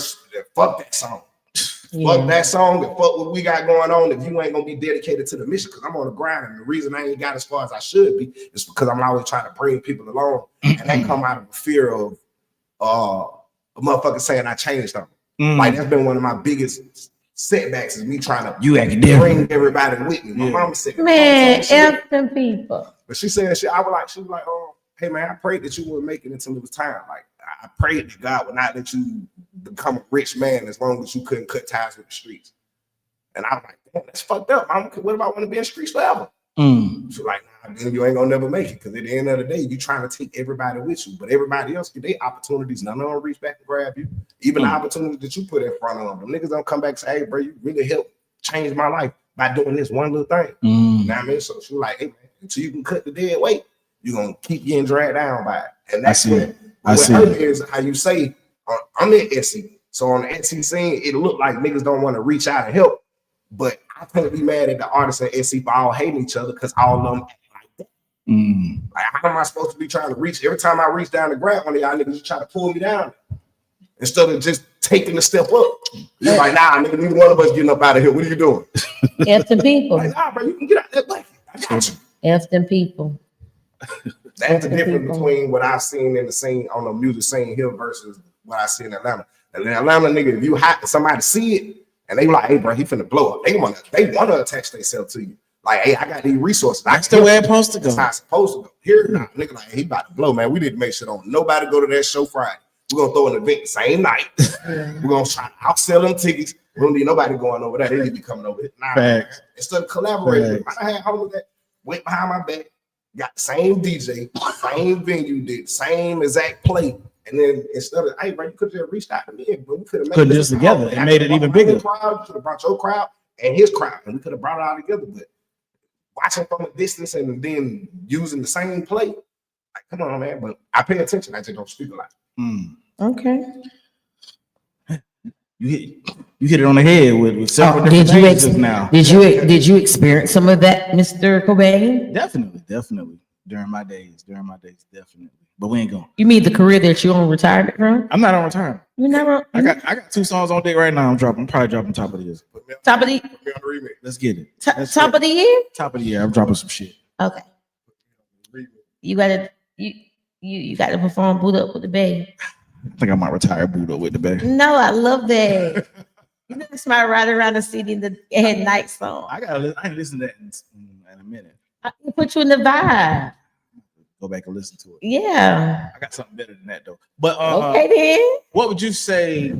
fuck that song. Fuck that song and fuck what we got going on if you ain't gonna be dedicated to the mission, because I'm on the grind, and the reason I ain't got as far as I should be is because I'm always trying to bring people along, and that come out of a fear of a motherfucker saying I changed them. Like, that's been one of my biggest setbacks is me trying to bring everybody with me. My mama said, man, F them people. But she said, she was like, oh, hey man, I prayed that you would make it until it was time. Like, I prayed that God would not let you become a rich man as long as you couldn't cut ties with the streets. And I was like, damn, that's fucked up. What if I want to be in the streets forever? She's like, nah, then you ain't gonna never make it, because at the end of the day, you trying to take everybody with you, but everybody else get their opportunities. None of them reach back and grab you. Even the opportunity that you put in front of them, niggas don't come back and say, hey, bro, you really helped change my life by doing this one little thing. You know what I mean? So she was like, hey, man, until you can cut the dead weight, you're gonna keep getting dragged down by it. And that's what hurt is how you say, I'm in Etsy. So on the Etsy scene, it looked like niggas don't want to reach out and help. But I can't be mad at the artists at Etsy for all hating each other, because all of them act like that. Like, how am I supposed to be trying to reach? Every time I reach down the ground, one of y'all niggas try to pull me down instead of just taking the step up. You're like, nah, nigga, neither one of us getting up out of here. What are you doing? F the people. Like, nah, bro, you can get out that bucket. I got you. F them people. That's the the difference people. between what I've seen in the scene on the music scene here versus what I see in Atlanta. And in Atlanta, nigga, if you hot somebody see it and they like, hey, bro, he finna blow up. They wanna attach themselves to you. Like, hey, I got these resources. That's the way it's supposed to That's go. how it's supposed to go. Here, nah, nigga, like, he about to blow, man. We need to make sure don't nobody go to that show Friday. We're gonna throw an event the same night. We're gonna try to outsell them tickets. We don't need nobody going over there. They need to be coming over here. Nah, man. Instead of collaborating, I had homies that went behind my back, got the same DJ, same venue, did the same exact play. And then instead of, hey, bro, you could have just reached out to me, but we could have Put this together and made it even bigger. You could have brought your crowd and his crowd, and we could have brought it all together. But watching from a distance and then using the same play, like, come on, man. But I pay attention. I just don't speak a lot. Okay. You hit it on the head with several different things just now. Did you experience some of that, Mr. Cobain? Definitely. During my days, definitely. But we ain't going. You mean the career that you're on retirement from? I'm not on retirement. You never. I got 2 songs on deck right now. I'm probably dropping top of the year. Top of the Let's get it. top of the year. Top of the year. I'm dropping some shit. Okay. You gotta perform Boot Up with the Bay. I think I might retire Boot Up with the Bay. No, I love that. You know, it's my ride around the city in the at night song. I ain't listen to that in a minute. I can put you in the vibe. Go back and listen to it. Yeah. I got something better than that though. But Okay then. what would you say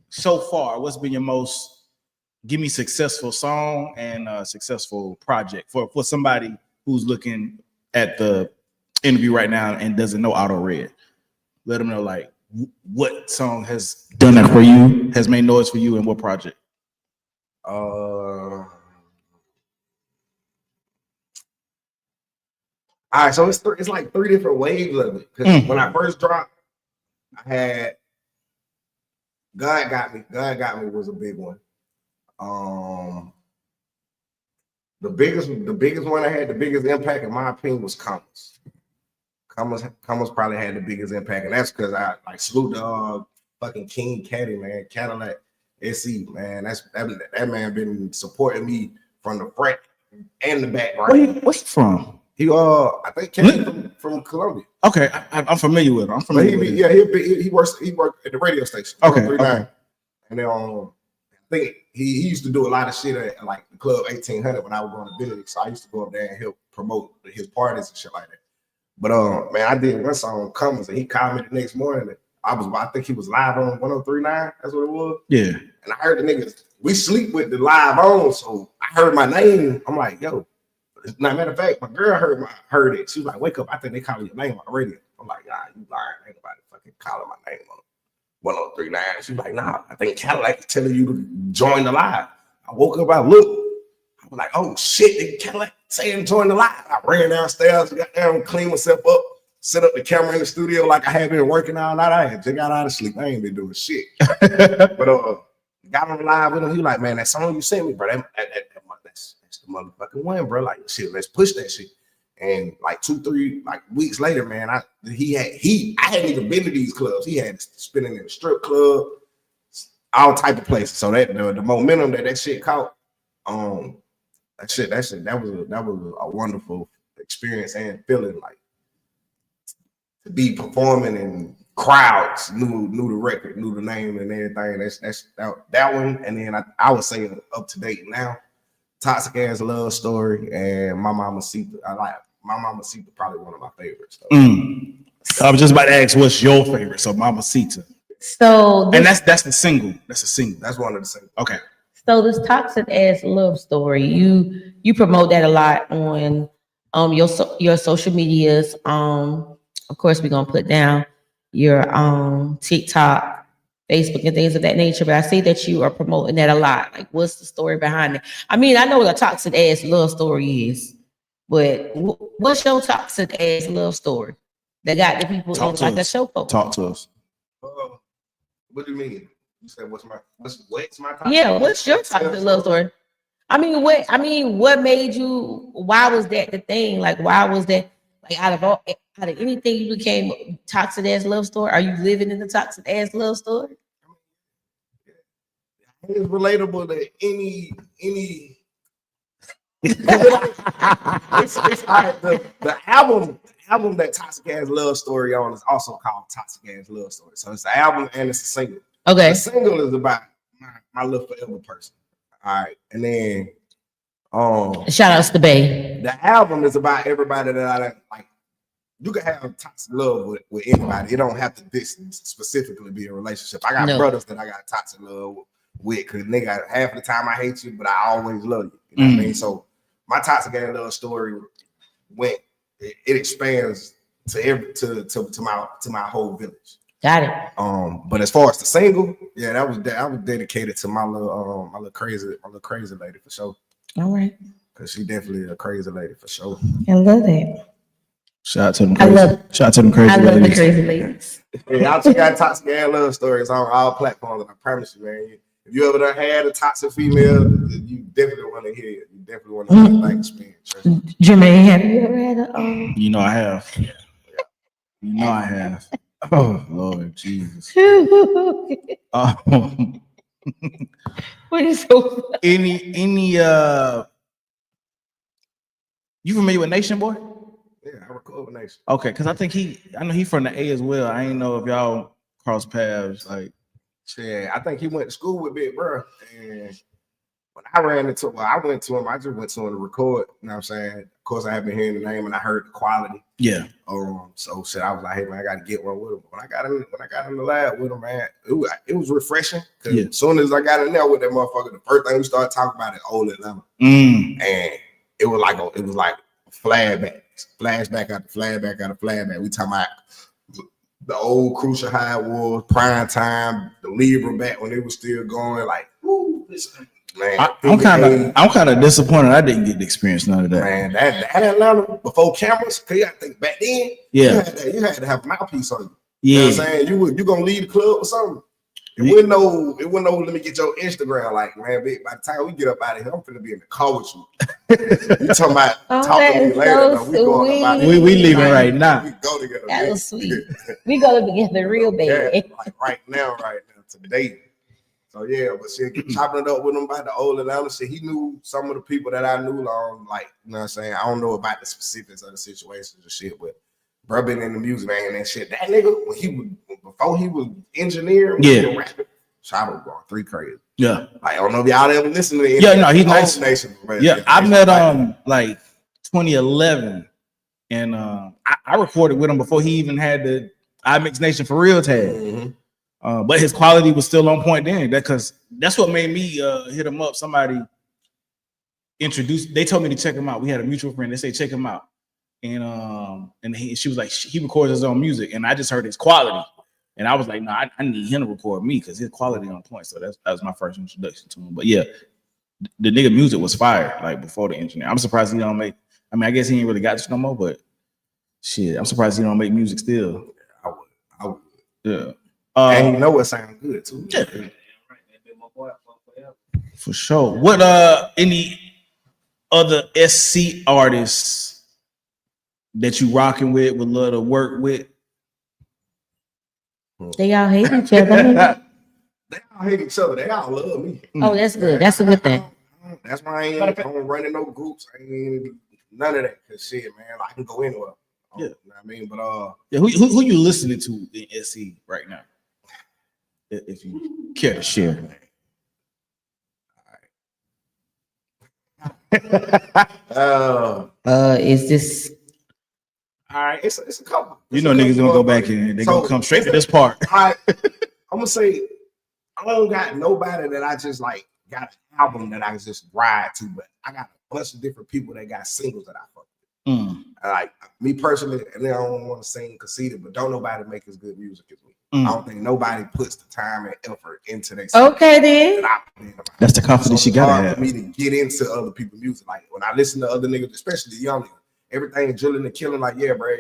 so far? What's been your most successful song and successful project for somebody who's looking at the interview right now and doesn't know Otto Red? Let them know like what song has done that for you, has made noise for you, and what project? All right, so it's like 3 different waves of it. Because when I first dropped, I had God Got Me. God Got Me was a big one. The biggest one I had the biggest impact, in my opinion, was Commas. Commas probably had the biggest impact, and that's because I like Snoop Dogg, fucking King Caddy, man, Cadillac SE, man. That man been supporting me from the front and the back. Right? What's he from? He I think came from Colombia. Okay, I'm familiar with him. He worked at the radio station. Okay. And then I think he used to do a lot of shit at like the Club 1800 when I was going to Benedict. So I used to go up there and help promote his parties and shit like that. But man, I did one song Cummins, and he called me the next morning. I think he was live on 103.9. That's what it was. Yeah. And I heard the niggas. We sleep with the live on, so I heard my name. I'm like, yo. Now, matter of fact, my girl heard it. She was like, wake up. I think they calling your name on the radio. I'm like, nah, you lying. Ain't nobody fucking calling my name on 103.9. She's like, nah, I think Cadillac is telling you to join the live. I woke up, I looked. I was like, oh shit, they Cadillac saying join the live. I ran downstairs, got down, cleaned myself up, set up the camera in the studio like I had been working all night. I had just got out of sleep. I ain't been doing shit. But got on the live with him. He like, man, that song you sent me, bro, that's the motherfucking one, bro. Like, shit, let's push that shit. And like 2-3 weeks later, man, I hadn't even been to these clubs. He had spinning in the strip club, all type of places. So that the momentum that shit caught, that was a wonderful experience and feeling, like to be performing and crowds knew the record, knew the name and everything. That's that one. And then I would say up to date now, Toxic Ass Love Story and My Mama Sita. I like My Mama Sita, probably one of my favorites. I was just about to ask, what's your favorite? So Mama Sita. So and that's the single. That's a single. That's one of the singles. Okay. So this Toxic Ass Love Story, you promote that a lot on your social medias. Of course, we're gonna put down your TikTok, Facebook, and things of that nature. But I see that you are promoting that a lot. Like, what's the story behind it? I mean, I know what a toxic ass love story is, but what's your toxic ass love story that got the people in like a show for? Talk to us. What do you mean? You said what's my toxic? Yeah, what's your toxic love story? I mean, what made you? Why was that the thing? Like, why was that? Like, out of anything, you became toxic ass love story? Are you living in the toxic ass love story? It's relatable to any It's like the album that Toxic Ass Love Story on is also called Toxic Ass Love Story. So it's the album and it's a single. Okay. The single is about my little forever person. All right, and then Shout outs to Bay. the album is about everybody that I like. You can have toxic love with anybody. It don't have to specifically be a relationship. I got brothers that I got toxic love with because nigga half the time I hate you, but I always love you. You know what I mean? So my toxic ass love story it expands to my whole village. Got it. But as far as the single, yeah, I was dedicated to my little crazy lady for sure. All right. Cause she definitely a crazy lady for sure. I love that. Shout out to them I crazy. love- Shout out to them crazy I love the ladies. crazy ladies. Yeah, y'all check out Toxic Ass Love Stories on all platforms, and I promise you, man, if you ever done had a toxic female, you definitely want to hear it. You definitely want to hear it like experience. Jermaine, have you ever had a You know I have. You know I have. Oh Lord Jesus. What is so Any you familiar with Nation Boy? Yeah, I record with Nation. Okay, because I know he from the A as well. I ain't know if y'all cross paths. Like, Yeah, I think he went to school with Big Bro. And when I went to him, I just went to him to record. You know what I'm saying? Of course, I have been hearing the name and I heard the quality. yeah. So shit, I was like, hey man, I gotta get one with him. When I got in the lab with him, man, it was refreshing. Cause as soon as I got in there with that motherfucker, the first thing we started talking about is old Atlanta. And it was like flashback after flashback. We talking about the old Crucial High Wars, prime time, the Libra back when it was still going. Like, woo, man, I'm kind of disappointed I didn't get to experience none of that. Man, that Atlanta before cameras, cause you gotta think back then, you had to have a mouthpiece on you. You know what I'm saying? You gonna leave the club or something. It wouldn't know, let me get your Instagram. Like, man, by the time we get up out of here, I'm finna be in the car with you. You talking about talking to me later. So No, we going about it. We leaving right now. We go together. that was sweet. We go together real bad. Yeah, like right now, today. So yeah, but shit, chopping it up with him about the old Atlanta shit. He knew some of the people that I knew long, like, you know what I'm saying? I don't know about the specifics of the situations and shit, but bro been in the music, man, and shit. That nigga, before he was engineering, rapping, shot was going 3 crazy. Yeah. Like, I don't know if y'all ever listened to it. Yeah, no, he's nice. Nation, Yeah, I met like 2011, and I recorded with him before he even had the iMix Nation for real tag. Mm-hmm. But his quality was still on point then. Because that's what made me hit him up. Somebody introduced. They told me to check him out. We had a mutual friend. They say check him out, and she was like, he records his own music, and I just heard his quality, and I was like, no, I need him to record me because his quality on point. So that was my first introduction to him. But yeah, the nigga music was fire like before the engineer. I'm surprised he don't make. I mean, I guess he ain't really got this no more, but shit, I'm surprised he don't make music still. I would. Yeah. And you know it sounds good too. Yeah. For sure. What any other SC artists that you rocking with would love to work with? They all hate each other. They all hate each other. They all love me. Oh, that's good. That's a good thing. That's why I don't run in no groups. I ain't none of that. Cause shit, man, I can go anywhere. Yeah. You know what I mean? But yeah, who you listening to in SC right now? If you care to share. Is this all right? It's a couple. You know, niggas gonna go back and they're gonna come straight to this part. I'm gonna say I don't got nobody that I just like got an album that I just ride to, but I got a bunch of different people that got singles that I fuck with. Like me personally, and I don't want to sing conceited, but don't nobody make as good music as me. I don't think nobody puts the time and effort into their okay then. That's the confidence you gotta have. For me to get into other people's music. Like when I listen to other niggas, especially the young niggas, everything drilling and killing. Like, yeah, bro,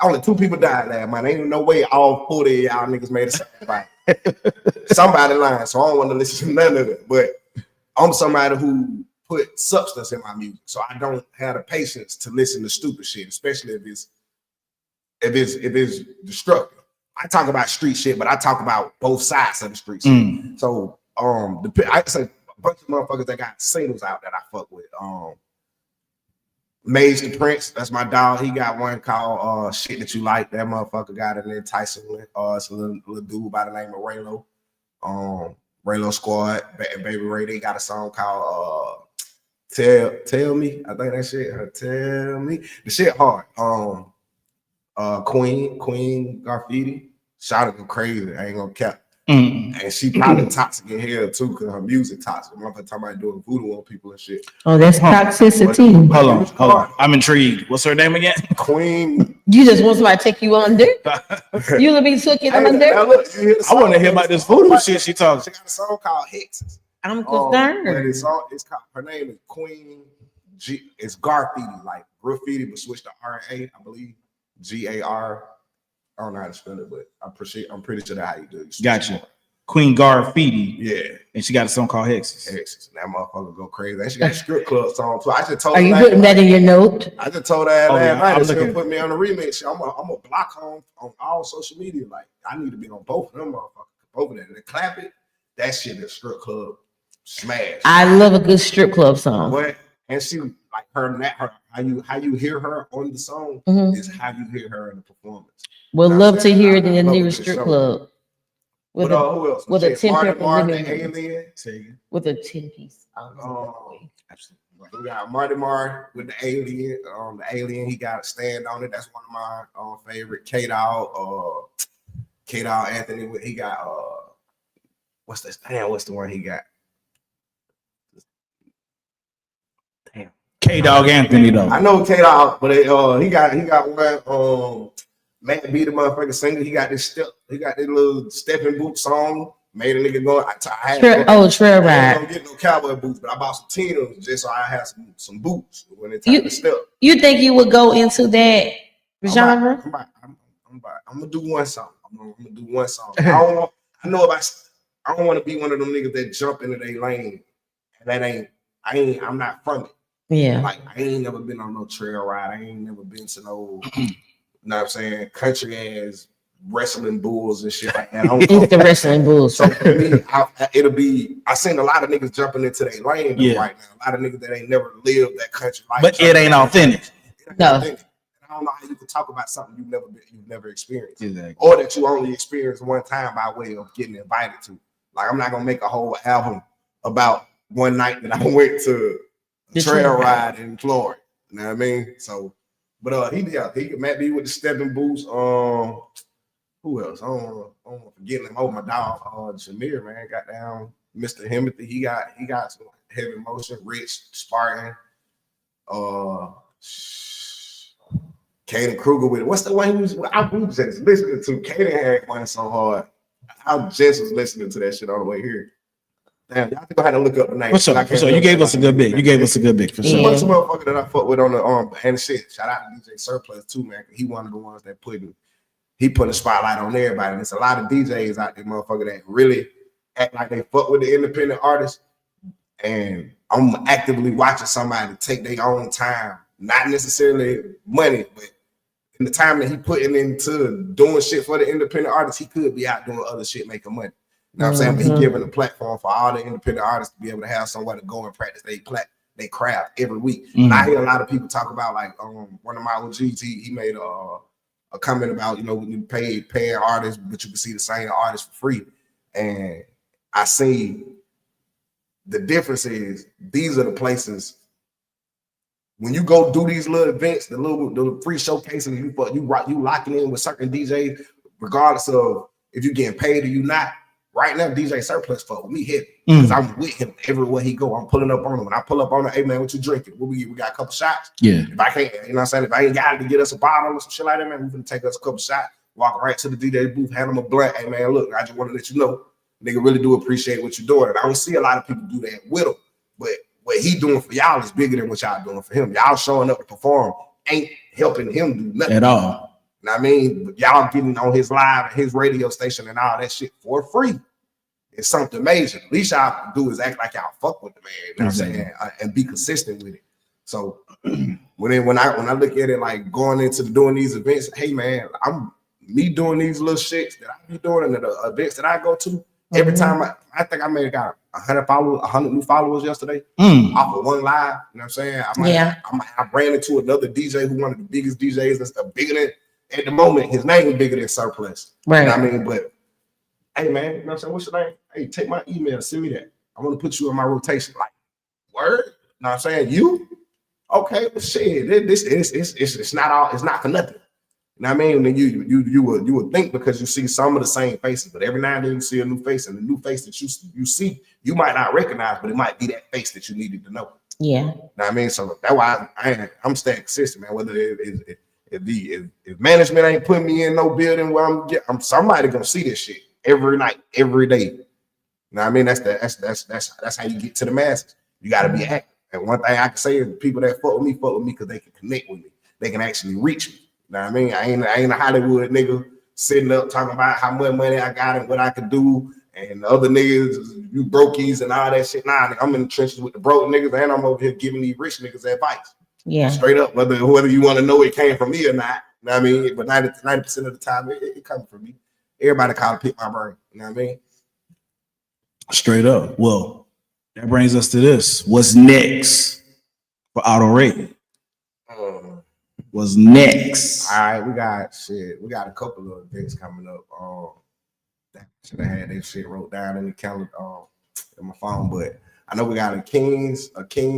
only 2 people died last month. Ain't no way all 40 of y'all niggas made a sacrifice. Somebody lying, so I don't want to listen to none of it. But I'm somebody who put substance in my music, so I don't have the patience to listen to stupid shit, especially if it's destructive. I talk about street shit, but I talk about both sides of the street shit. So I say bunch of motherfuckers that got singles out that I fuck with. Maze the Prince, that's my dog. He got one called Shit That You Like. That motherfucker got it in Tyson with. It's a little dude by the name of Raylo. Raylo Squad, Baby Ray, they got a song called Tell Me. I think that shit, Tell Me. The shit hard. Queen Graffiti. Shot her crazy. I ain't gonna cap. And she probably toxic in here too, because her music toxic. Motherfucker talking about doing voodoo on people and shit. Oh, that's toxicity. Hold on. I'm intrigued. What's her name again? Queen. You just want somebody to take you under? You will be took it under? Now look, I want to hear about this voodoo shit she talking. She got a song called Hexes. I'm concerned. But it's called, her name is Queen G. It's Graffiti, like graffiti, but switch to R-A, I believe. G-A-R. I don't know how to spell it, but I'm pretty sure that's how you do it. Gotcha. Queen Graffiti. Yeah. And she got a song called Hexes. Hexes. That motherfucker go crazy. And she got a strip club song too. I just told Are her. you putting that in your note? I just told her last night I'm she looking. put me on the remix. I'm a block on all social media. Like, I need to be on both of them motherfuckers. Both of them. And clap it. That shit is strip club smash. I love a good strip club song. What? And she like her how you hear her on the song is how you hear her in the performance. We'll Now, love to hear it in the love nearest this strip show. club. With Who a else? with a Shit, 10 Marty pepper Martin, lemon. Alien. With a 10 piece. Absolutely. We got Marty Martin with the Alien. The Alien, he got a stand on it. That's one of my favorite. K-Dog, Anthony. He got what's the one he got? Damn. K-Dog Anthony though. I know K-Dog, but he got one. Matt B, the motherfucking singer. He got this little stepping boot song. Made a nigga go. Trail Ride. I don't get no cowboy boots, but I bought some Tinos just so I have some boots when it's time to step. You think you would go into that genre? I'm gonna do one song. I'm gonna do one song. I don't want to be one of them niggas that jump into their lane, and that I'm not from it. Yeah. Like, I ain't never been on no trail ride. I ain't never been to no, you know what I'm saying, country ass wrestling bulls and shit like that. It's the wrestling bulls. So for me, I seen a lot of niggas jumping into their lane right now. A lot of niggas that ain't never lived that country life. But it ain't authentic. No. I don't know how you can talk about something you've never experienced. Exactly. Or that you only experienced one time by way of getting invited to. Like, I'm not gonna make a whole album about one night that I went to a trail ride in Florida. You know what I mean? So, but he Matt B with the stepping boots. Who else? I don't forget him. Oh, my dog, Jameer, man, got down. Mr. Himothy, he got some heavy motion. Rich, Spartan, Caden Kruger with it. What's the one I was just listening to? Caden had one so hard. I just was listening to that shit all the way here. Damn, y'all think I had to look up the name. What's up? You gave us a good bit. For sure. Bunch of motherfucker that I fuck with on the and shit. Shout out to DJ Surplus too, man. He one of the ones that put a spotlight on everybody. And there's a lot of DJs out there, motherfucker, that really act like they fuck with the independent artists. And I'm actively watching somebody take their own time, not necessarily money, but in the time that he putting into doing shit for the independent artists, he could be out doing other shit, making money. You know what I'm saying? But he giving a platform for all the independent artists to be able to have somewhere to go and practice they craft every week. And I hear a lot of people talk about, like, one of my OGs, he made a comment about, when you paying artists, but you can see the same artists for free. And I see the difference is these are the places when you go do these little events, the little free showcases, you locking in with certain DJs, regardless of if you're getting paid or you not. Right now, DJ Surplus fuck with me heavy because I'm with him everywhere he go. I'm pulling up on him. When I pull up on him, hey man, what you drinking? We got a couple shots. Yeah. If I can't, you know what I'm saying? If I ain't got to get us a bottle or some shit like that, man, we can take us a couple shots, walk right to the DJ booth, hand him a blunt. Hey man, look, I just want to let you know, nigga really do appreciate what you're doing. And I don't see a lot of people do that with him. But what he doing for y'all is bigger than what y'all doing for him. Y'all showing up to perform ain't helping him do nothing at all. You know what I mean? Y'all getting on his live, his radio station and all that shit for free. It's something major. At least y'all do is act like y'all fuck with the man, you know what I'm saying? And be consistent with it. So when I look at it like going into doing these events, hey man, I'm me doing these little shits that I be doing and the events that I go to, Every time I think I may have got 100 new followers yesterday off of one live. You know what I'm saying? I ran into another DJ who one of the biggest DJs that's bigger than at the moment. His name is bigger than Surplus. Right. You know what I mean? But hey man, you know what I'm saying? What's your name? Hey, take my email, send me that. I want to put you in my rotation. Like, word? You know what I'm saying? You? Okay, well shit. It's not all, it's not for nothing. You know what I mean? And you would think because you see some of the same faces, but every now and then you see a new face, and the new face that you see, you might not recognize, but it might be that face that you needed to know. Yeah. You know what I mean? So that's why I'm staying consistent, man. Whether if management ain't putting me in no building where I'm somebody gonna see this shit every night, every day. You know what I mean? That's how you get to the masses. You got to be active. And one thing I can say is the people that fuck with me because they can connect with me. They can actually reach me. You know what I mean? I ain't a Hollywood nigga sitting up talking about how much money I got and what I could do, and the other niggas, you brokies and all that shit. Nah, I'm in the trenches with the broke niggas, and I'm over here giving these rich niggas advice. Yeah. Straight up, whether you want to know it came from me or not. You know what I mean? But 90% of the time, it comes from me. Everybody call to pick my brain. You know what I mean? Straight up. Well, that brings us to this. What's next for Otto Red? What's next? All right, we got a couple of events coming up. Should have had that shit wrote down in the calendar in my phone, but I know we got a Kings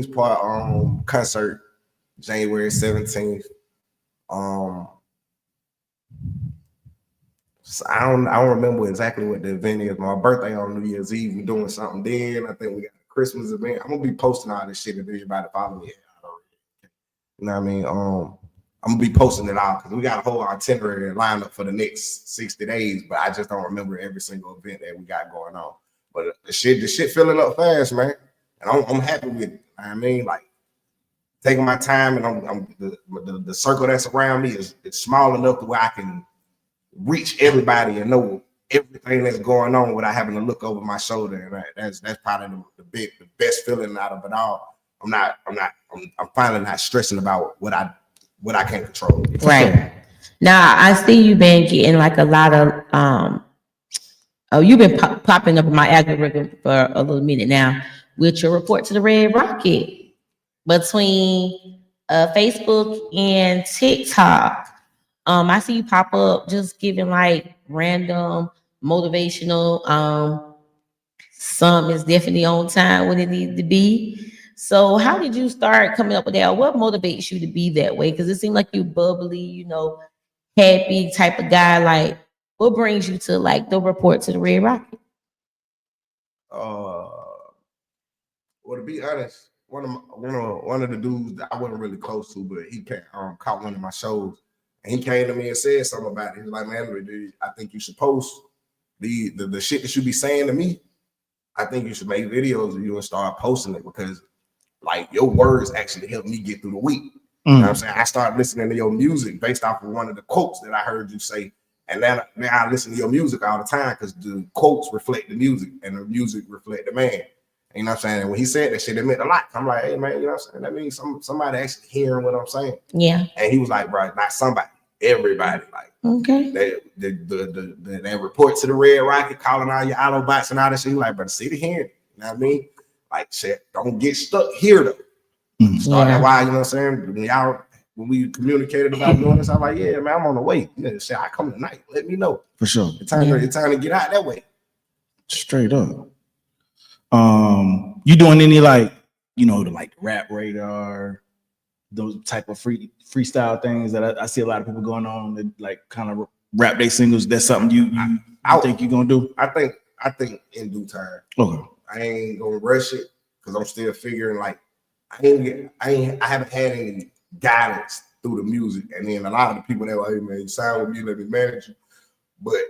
Part concert January 17th. So I don't remember exactly what the event is. My birthday on New Year's Eve, we're doing something then. I think we got a Christmas event. I'm gonna be posting all this shit if everybody follow me. You know what I mean? I'm gonna be posting it out because we got a whole itinerary lined up for the next 60 days, but I just don't remember every single event that we got going on. But the shit filling up fast, man. And I'm happy with it. You know what I mean, like taking my time, and the circle that's around me is small enough to where I can reach everybody and know everything that's going on without having to look over my shoulder. And that's probably the best feeling out of it all. I'm finally not stressing about what I can't control. Right. Now I see you've been getting like a lot of you've been popping up in my algorithm for a little minute now with your report to the Red Rocket between Facebook and TikTok. I see you pop up just giving like random motivational. Some is definitely on time when it needs to be. So how did you start coming up with that? Or what motivates you to be that way? Because it seems like you bubbly, happy type of guy. Like, what brings you to like the report to the Red Rocket? Well, to be honest, one of the dudes that I wasn't really close to, but he caught one of my shows, and he came to me and said something about it. He was like, "Man, dude, I think you should post the shit that you be saying to me. I think you should make videos of you and start posting it because like your words actually help me get through the week." You know what I'm saying? I started listening to your music based off of one of the quotes that I heard you say. And now I listen to your music all the time because the quotes reflect the music and the music reflect the man. You know what I'm saying? And when he said that shit, it meant a lot. I'm like, hey man, you know what I'm saying? That means somebody actually hearing what I'm saying. Yeah. And he was like, bro, not somebody, everybody. Like, okay. That report to the Red Rocket, calling all your Autobots and all that shit. He like, brother, see the hearing. You know what I mean? Like, shit, don't get stuck here though. That why, you know what I'm saying? When we communicated about doing this, I'm like, yeah, man, I'm on the way. You know, shit, I come tonight. Let me know. For sure. It's time to get out that way. Straight up. You doing any like, the rap radar, those type of freestyle things that I see a lot of people going on that like kind of rap their singles? That's something you think you're gonna do? I think in due time. Okay. I ain't gonna rush it because I'm still figuring like I haven't had any guidance through the music, and then a lot of the people that were, hey man, you sign with me, let me manage you, but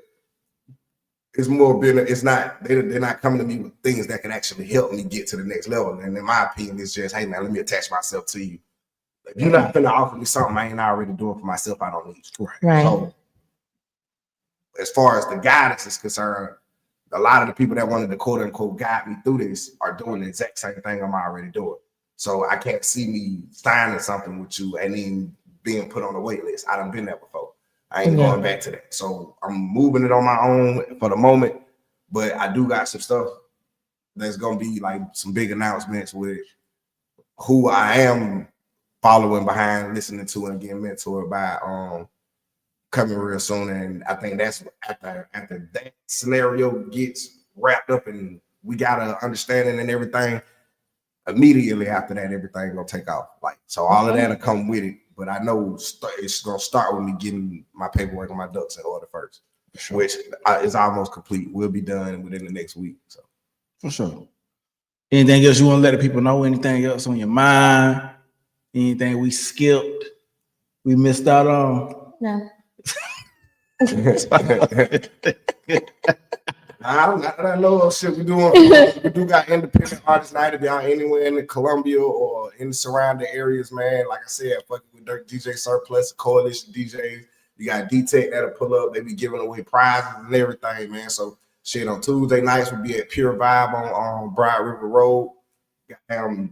it's more been they're not coming to me with things that can actually help me get to the next level. And in my opinion, it's just, hey man, let me attach myself to you. If you're not gonna offer me something I ain't already doing for myself, I don't need you. Right. So as far as the guidance is concerned, a lot of the people that wanted to quote unquote guide me through this are doing the exact same thing I'm already doing. So I can't see me signing something with you and then being put on the wait list. I done been there before. I ain't going back to that. So I'm moving it on my own for the moment. But I do got some stuff that's gonna be like some big announcements with who I am following behind, listening to, and getting mentored by coming real soon. And I think that's after that scenario gets wrapped up and we got an understanding and everything. Immediately after that, everything gonna take off. Like so, all of that'll come with it. But I know it's gonna start with me getting my paperwork and my ducks in order first, which is almost complete. We'll be done within the next week. So for sure. Anything else you want to let the people know? Anything else on your mind? Anything we skipped? We missed out on? No. I know shit we doing. We do got independent artist night if y'all anywhere in the Columbia or in the surrounding areas, man. Like I said, fucking with Dirt DJ Surplus, Coalition DJs. You got D-Tech that'll pull up. They be giving away prizes and everything, man. So shit on Tuesday nights will be at Pure Vibe on Broad River Road.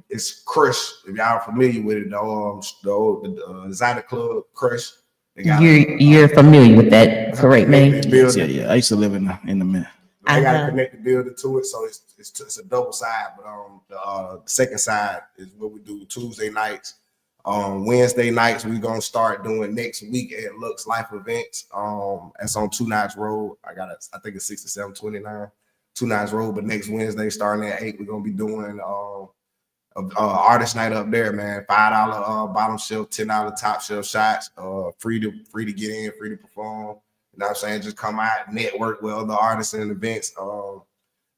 It's Crush. If y'all familiar with it, the Exotic Club Crush. You're familiar with that, correct, man? Yeah. I used to live in the mid. I got to connect the building to it, so it's a double side. But the second side is what we do Tuesday nights. Wednesday nights we're gonna start doing next week at Lux Life Events. That's on 2 Notch Road. I think it's 6729 2 Notch Road. But next Wednesday, starting at 8, we're gonna be doing artist night up there, man. $5 bottom shelf, $10 top shelf shots. Free to get in, free to perform. You know what I'm saying? Just come out, network with other artists and events.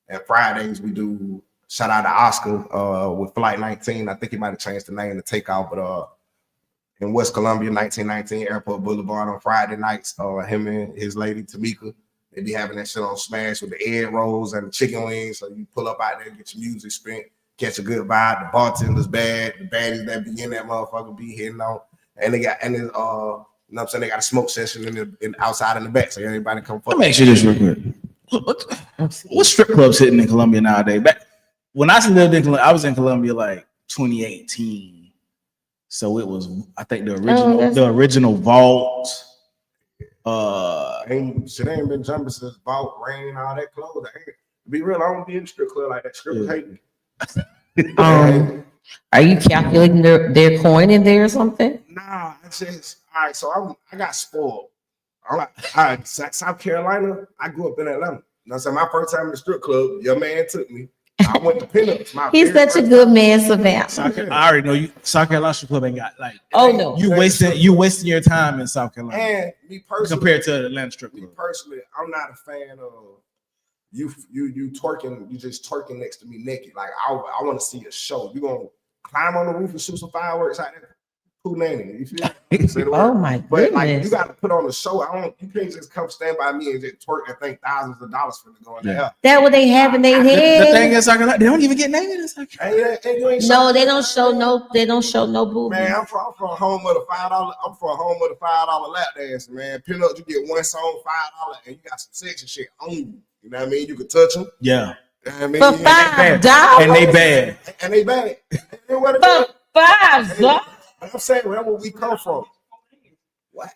And Fridays we do shout out to Oscar with Flight 19. I think he might have changed the name to Takeoff, but in West Columbia, 1919 Airport Boulevard on Friday nights. Him and his lady Tamika, they be having that shit on Smash with the egg rolls and the chicken wings. So you pull up out there, get your music spent, catch a good vibe. The bartender's bad, the baddies that be in that motherfucker be hitting on, and they got you know what I'm saying? They got a smoke session in outside in the back, so everybody come fuck. Let me ask you this real quick. What strip clubs hitting in Columbia nowadays? Back when I lived in Columbia, I was in Columbia like 2018. So it was, I think the original Vault. Shit ain't been jumping since Vault, Rain, all that clothes. To be real, I don't be in the strip club like that. Strippers hate me. Are you calculating their coin in there or something? Nah, I just all right. So I got spoiled. All right, South Carolina. I grew up in Atlanta. You know what I'm saying? My first time in the strip club, your man took me. I went to pinups. He's such a good man, Savannah. I already know you. South Carolina strip club ain't got like. Oh no, you wasting your time in South Carolina. And me personally, compared to Atlanta strip club. Me personally, I'm not a fan of you twerking. You just twerking next to me naked. Like I want to see a show. You gonna climb on the roof and shoot some fireworks out there? Who nanny? You feel me? Oh my goodness. But like you got to put on the show. You can't just come stand by me and just twerk and think thousands of dollars for to go in there. That what they have in their head. The thing is, they don't even get naked. No, they don't show no. They don't show no boobies. Man, I'm from home of the $5. I'm from home of the $5 lap dance, man. Pin up, you get one song $5, and you got some sexy shit on you. You know what I mean? You can touch them. Yeah. You know what I mean? For $5. And they bad. And they bad. For $5. I'm saying where we come from. What?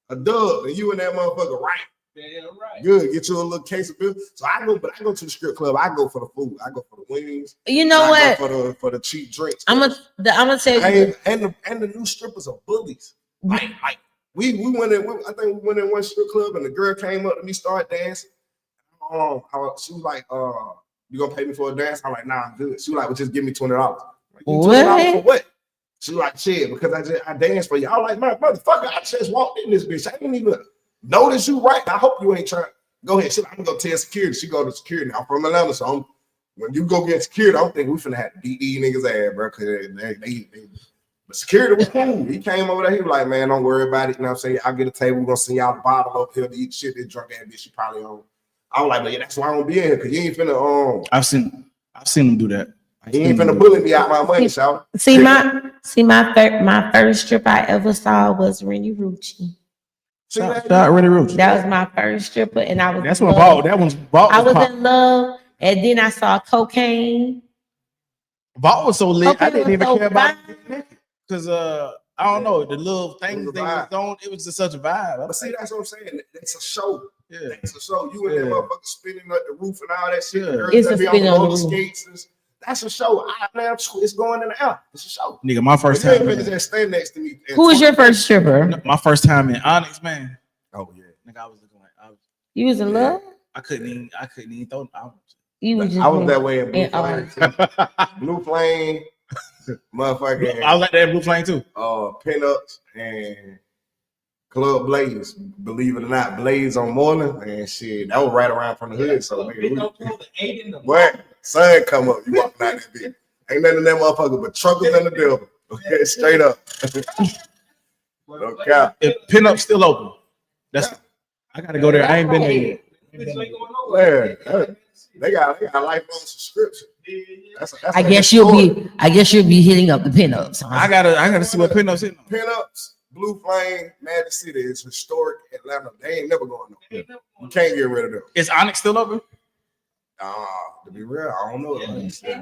A dub, and you and that motherfucker, right? Yeah, right. Good. Get you a little case of beer. So I go to the strip club. I go for the food. I go for the wings. You know what? For the cheap drinks. I'm gonna tell you. And the new strippers are bullies. Like we went in. I think we went in one strip club, and the girl came up to me, started dancing. She was like, "You gonna pay me for a dance?" I'm like, "Nah, I'm good." She was like, "Well, just give me $20." Like, $20 for what? She was like, "Shit, because I danced for you." I was like, "My motherfucker, I just walked in this bitch. I didn't even notice you right. I hope you ain't trying. Go ahead." She like, "I'm gonna tell security." She go to security. I'm from Atlanta, so when you go get security, I don't think we finna have to beat these niggas ass, bro. Cause the security was cool. He came over there. He was like, "Man, don't worry about it." You know what I'm saying? I'll get a table. We're gonna send y'all the bottle up here to eat shit. This drunk ass bitch, she probably on. I was like, "But yeah, that's why I don't be in here, cause you ain't finna I've seen them do that. He ain't finna bully me out my money, shout. See my first strip I ever saw was Rennie Rucci. Rennie Rucci. That was my first stripper, and I was. That's what Vault. That one's Vault. I was in love, and then I saw Cocaine. Vault was so lit. I didn't even care about it because I don't know the little things a they was vibe. on. It was just such a vibe. But see, that's what I'm saying. It's a show. Yeah. It's a show. You and that Yeah. motherfucker spinning up the roof and all that shit. Yeah. The girls It's that a be on spin the on the roller roof. skates. That's a show. It's going in the air. It's a show. Nigga, my first You ain't time. finna just stand next to me. and Who was talk. your first stripper? My first time in Onyx, man. Oh yeah. Nigga, I was looking like You was in Yeah. love? I couldn't even throw. You was just I was that way in Blue in Flame. Blue Flame, motherfucking I was like that in Blue Flame too. pinups and Club Blaze. Believe it or not, Blaze on Moreland and shit. That was right around from the hood. So nigga, what sun come up, you walking out that bitch. Ain't nothing in that motherfucker but truckers and the devil. Okay, straight up. No cap. If Pinup's still open, I gotta go there. I ain't been there yet. Man, they got a lifelong subscription. That's I guess you'll be hitting up the pinups. Huh? I gotta see what Pinup's in. Pinups, Blue Flame, Magic City is historic Atlanta. They ain't never going nowhere. You can't get rid of them. Is Onyx still open? To be real, I don't know.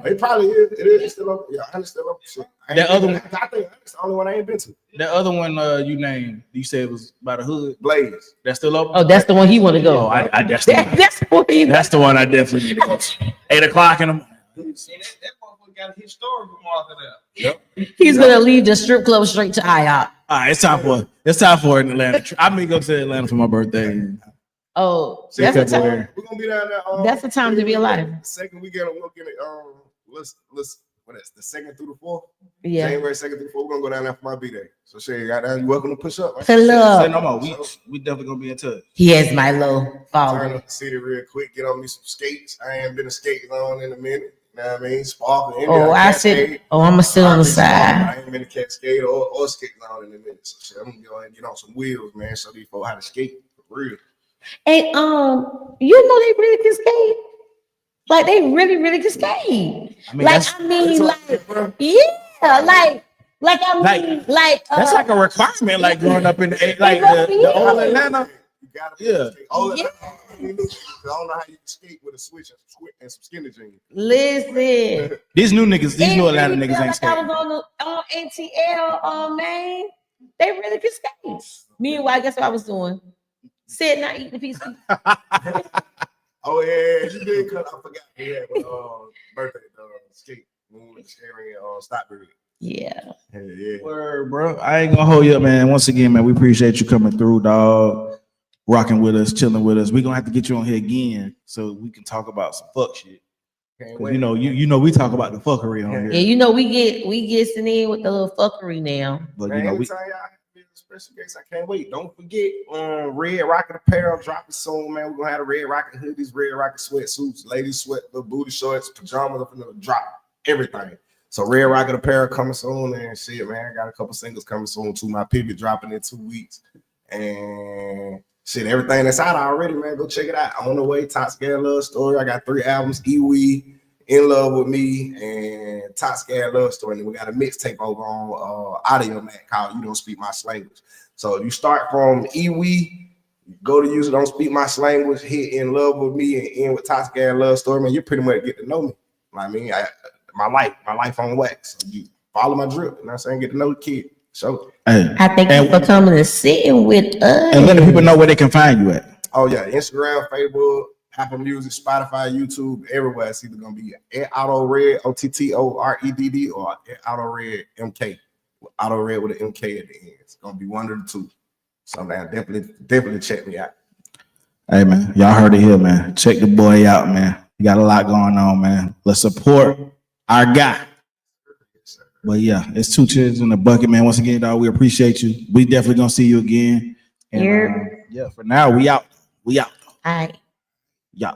It probably is. It is still open. Yeah, Onyx still open. Shit. That other one, I think Onyx the only one I ain't been to. that other one you named, you said it was by the hood. Blaze. That's still open. Oh, that's the one he want to go. Oh, I that's the one. That's the one he. That's the one I definitely need to go to. 8 o'clock in the morning. That motherfucker got a historical marker there. He's gonna leave the strip club straight to IOP. All right, it's time for an Atlanta. I may go to Atlanta for my birthday. Oh, See, that's a time. February. We're gonna be down there. That's the time to be alive. Second weekend, we're looking at let's what is the 2nd through the 4th? Yeah. January 2nd through 4th. We're gonna go down there for my B-Day. So shit, goddamn, you welcome to push up. Pull Say up. no more. We definitely gonna be in touch. He has my low Turn follower. up the city real quick, get on me some skates. I ain't been a skating on in a minute. You know what I mean? Sparkle. Oh, I sit. Oh, I'm gonna sit on the side. I ain't been a Cascade or skating on in a minute. So shit, I'm gonna go and get on some wheels, man. So these folks how to skate for real. And you know they really can skate. Like they really can skate. I mean, like that's, I mean, like bro. yeah, like I mean, like that's like a requirement, like growing up in the old Atlanta. You gotta Yeah. skate. Oh, Yeah. I don't know how you can skate with a switch and some skinny jeans. listen. These new niggas, these new It Atlanta really niggas felt ain't like I skating. was on ATL, man. They really can skate. Meanwhile, guess what I was doing? Sitting, not eating a piece of. Oh yeah, you did cut. I forgot. Yeah, birthday skate when we were skating in Stockbridge. Yeah. Yeah. Word, bro. I ain't gonna hold you up, man. Once again, man, we appreciate you coming through, dog. Rocking with us, chilling with us. We're gonna have to get you on here again so we can talk about some fuck shit. Can't 'Cause wait. you know we talk about the fuckery on here. Yeah, you know we get in with the little fuckery now. But Man, you know every we time y'all be a special guest, I can't wait. Don't forget, Red Rocket Apparel dropping soon, man. We're gonna have the Red Rocket hoodies, Red Rocket sweatsuits, ladies sweat, the booty shorts, pajamas, up in the drop, everything. So Red Rocket Apparel coming soon, and shit, man. I got a couple singles coming soon too. My pivot dropping in 2 weeks, and shit, everything that's out already, man. Go check it out. On the way, Top Scale Love Story. I got 3 albums: Iwi, In Love with Me, and Top Scale Love Story. And we got a mixtape over on Audio Mac called You Don't Speak My Language. So you start from Iwi, go to Use It Don't Speak My Language, hit In Love with Me, and end with Top Scale Love Story. Man, you pretty much get to know me. I mean, my life on wax. So you follow my drip. You know what I'm saying? Get to know the kid. So hey, I thank you for coming and sitting with us. and letting people know where they can find you at. oh yeah, Instagram, Facebook, Apple Music, Spotify, YouTube, everywhere. It's either gonna be at Otto Red, OTTOREDD, or at Otto Red MK. Otto Red with an MK at the end. It's gonna be one of the two. So man, definitely check me out. Hey man, y'all heard it here, man. Check the boy out, man. You got a lot going on, man. Let's support our guy. But yeah, it's 2 cheers in the bucket, man. Once again, dog, we appreciate you. We definitely gonna see you again. And Here. yeah, for now, we out. We out. All right. Yeah.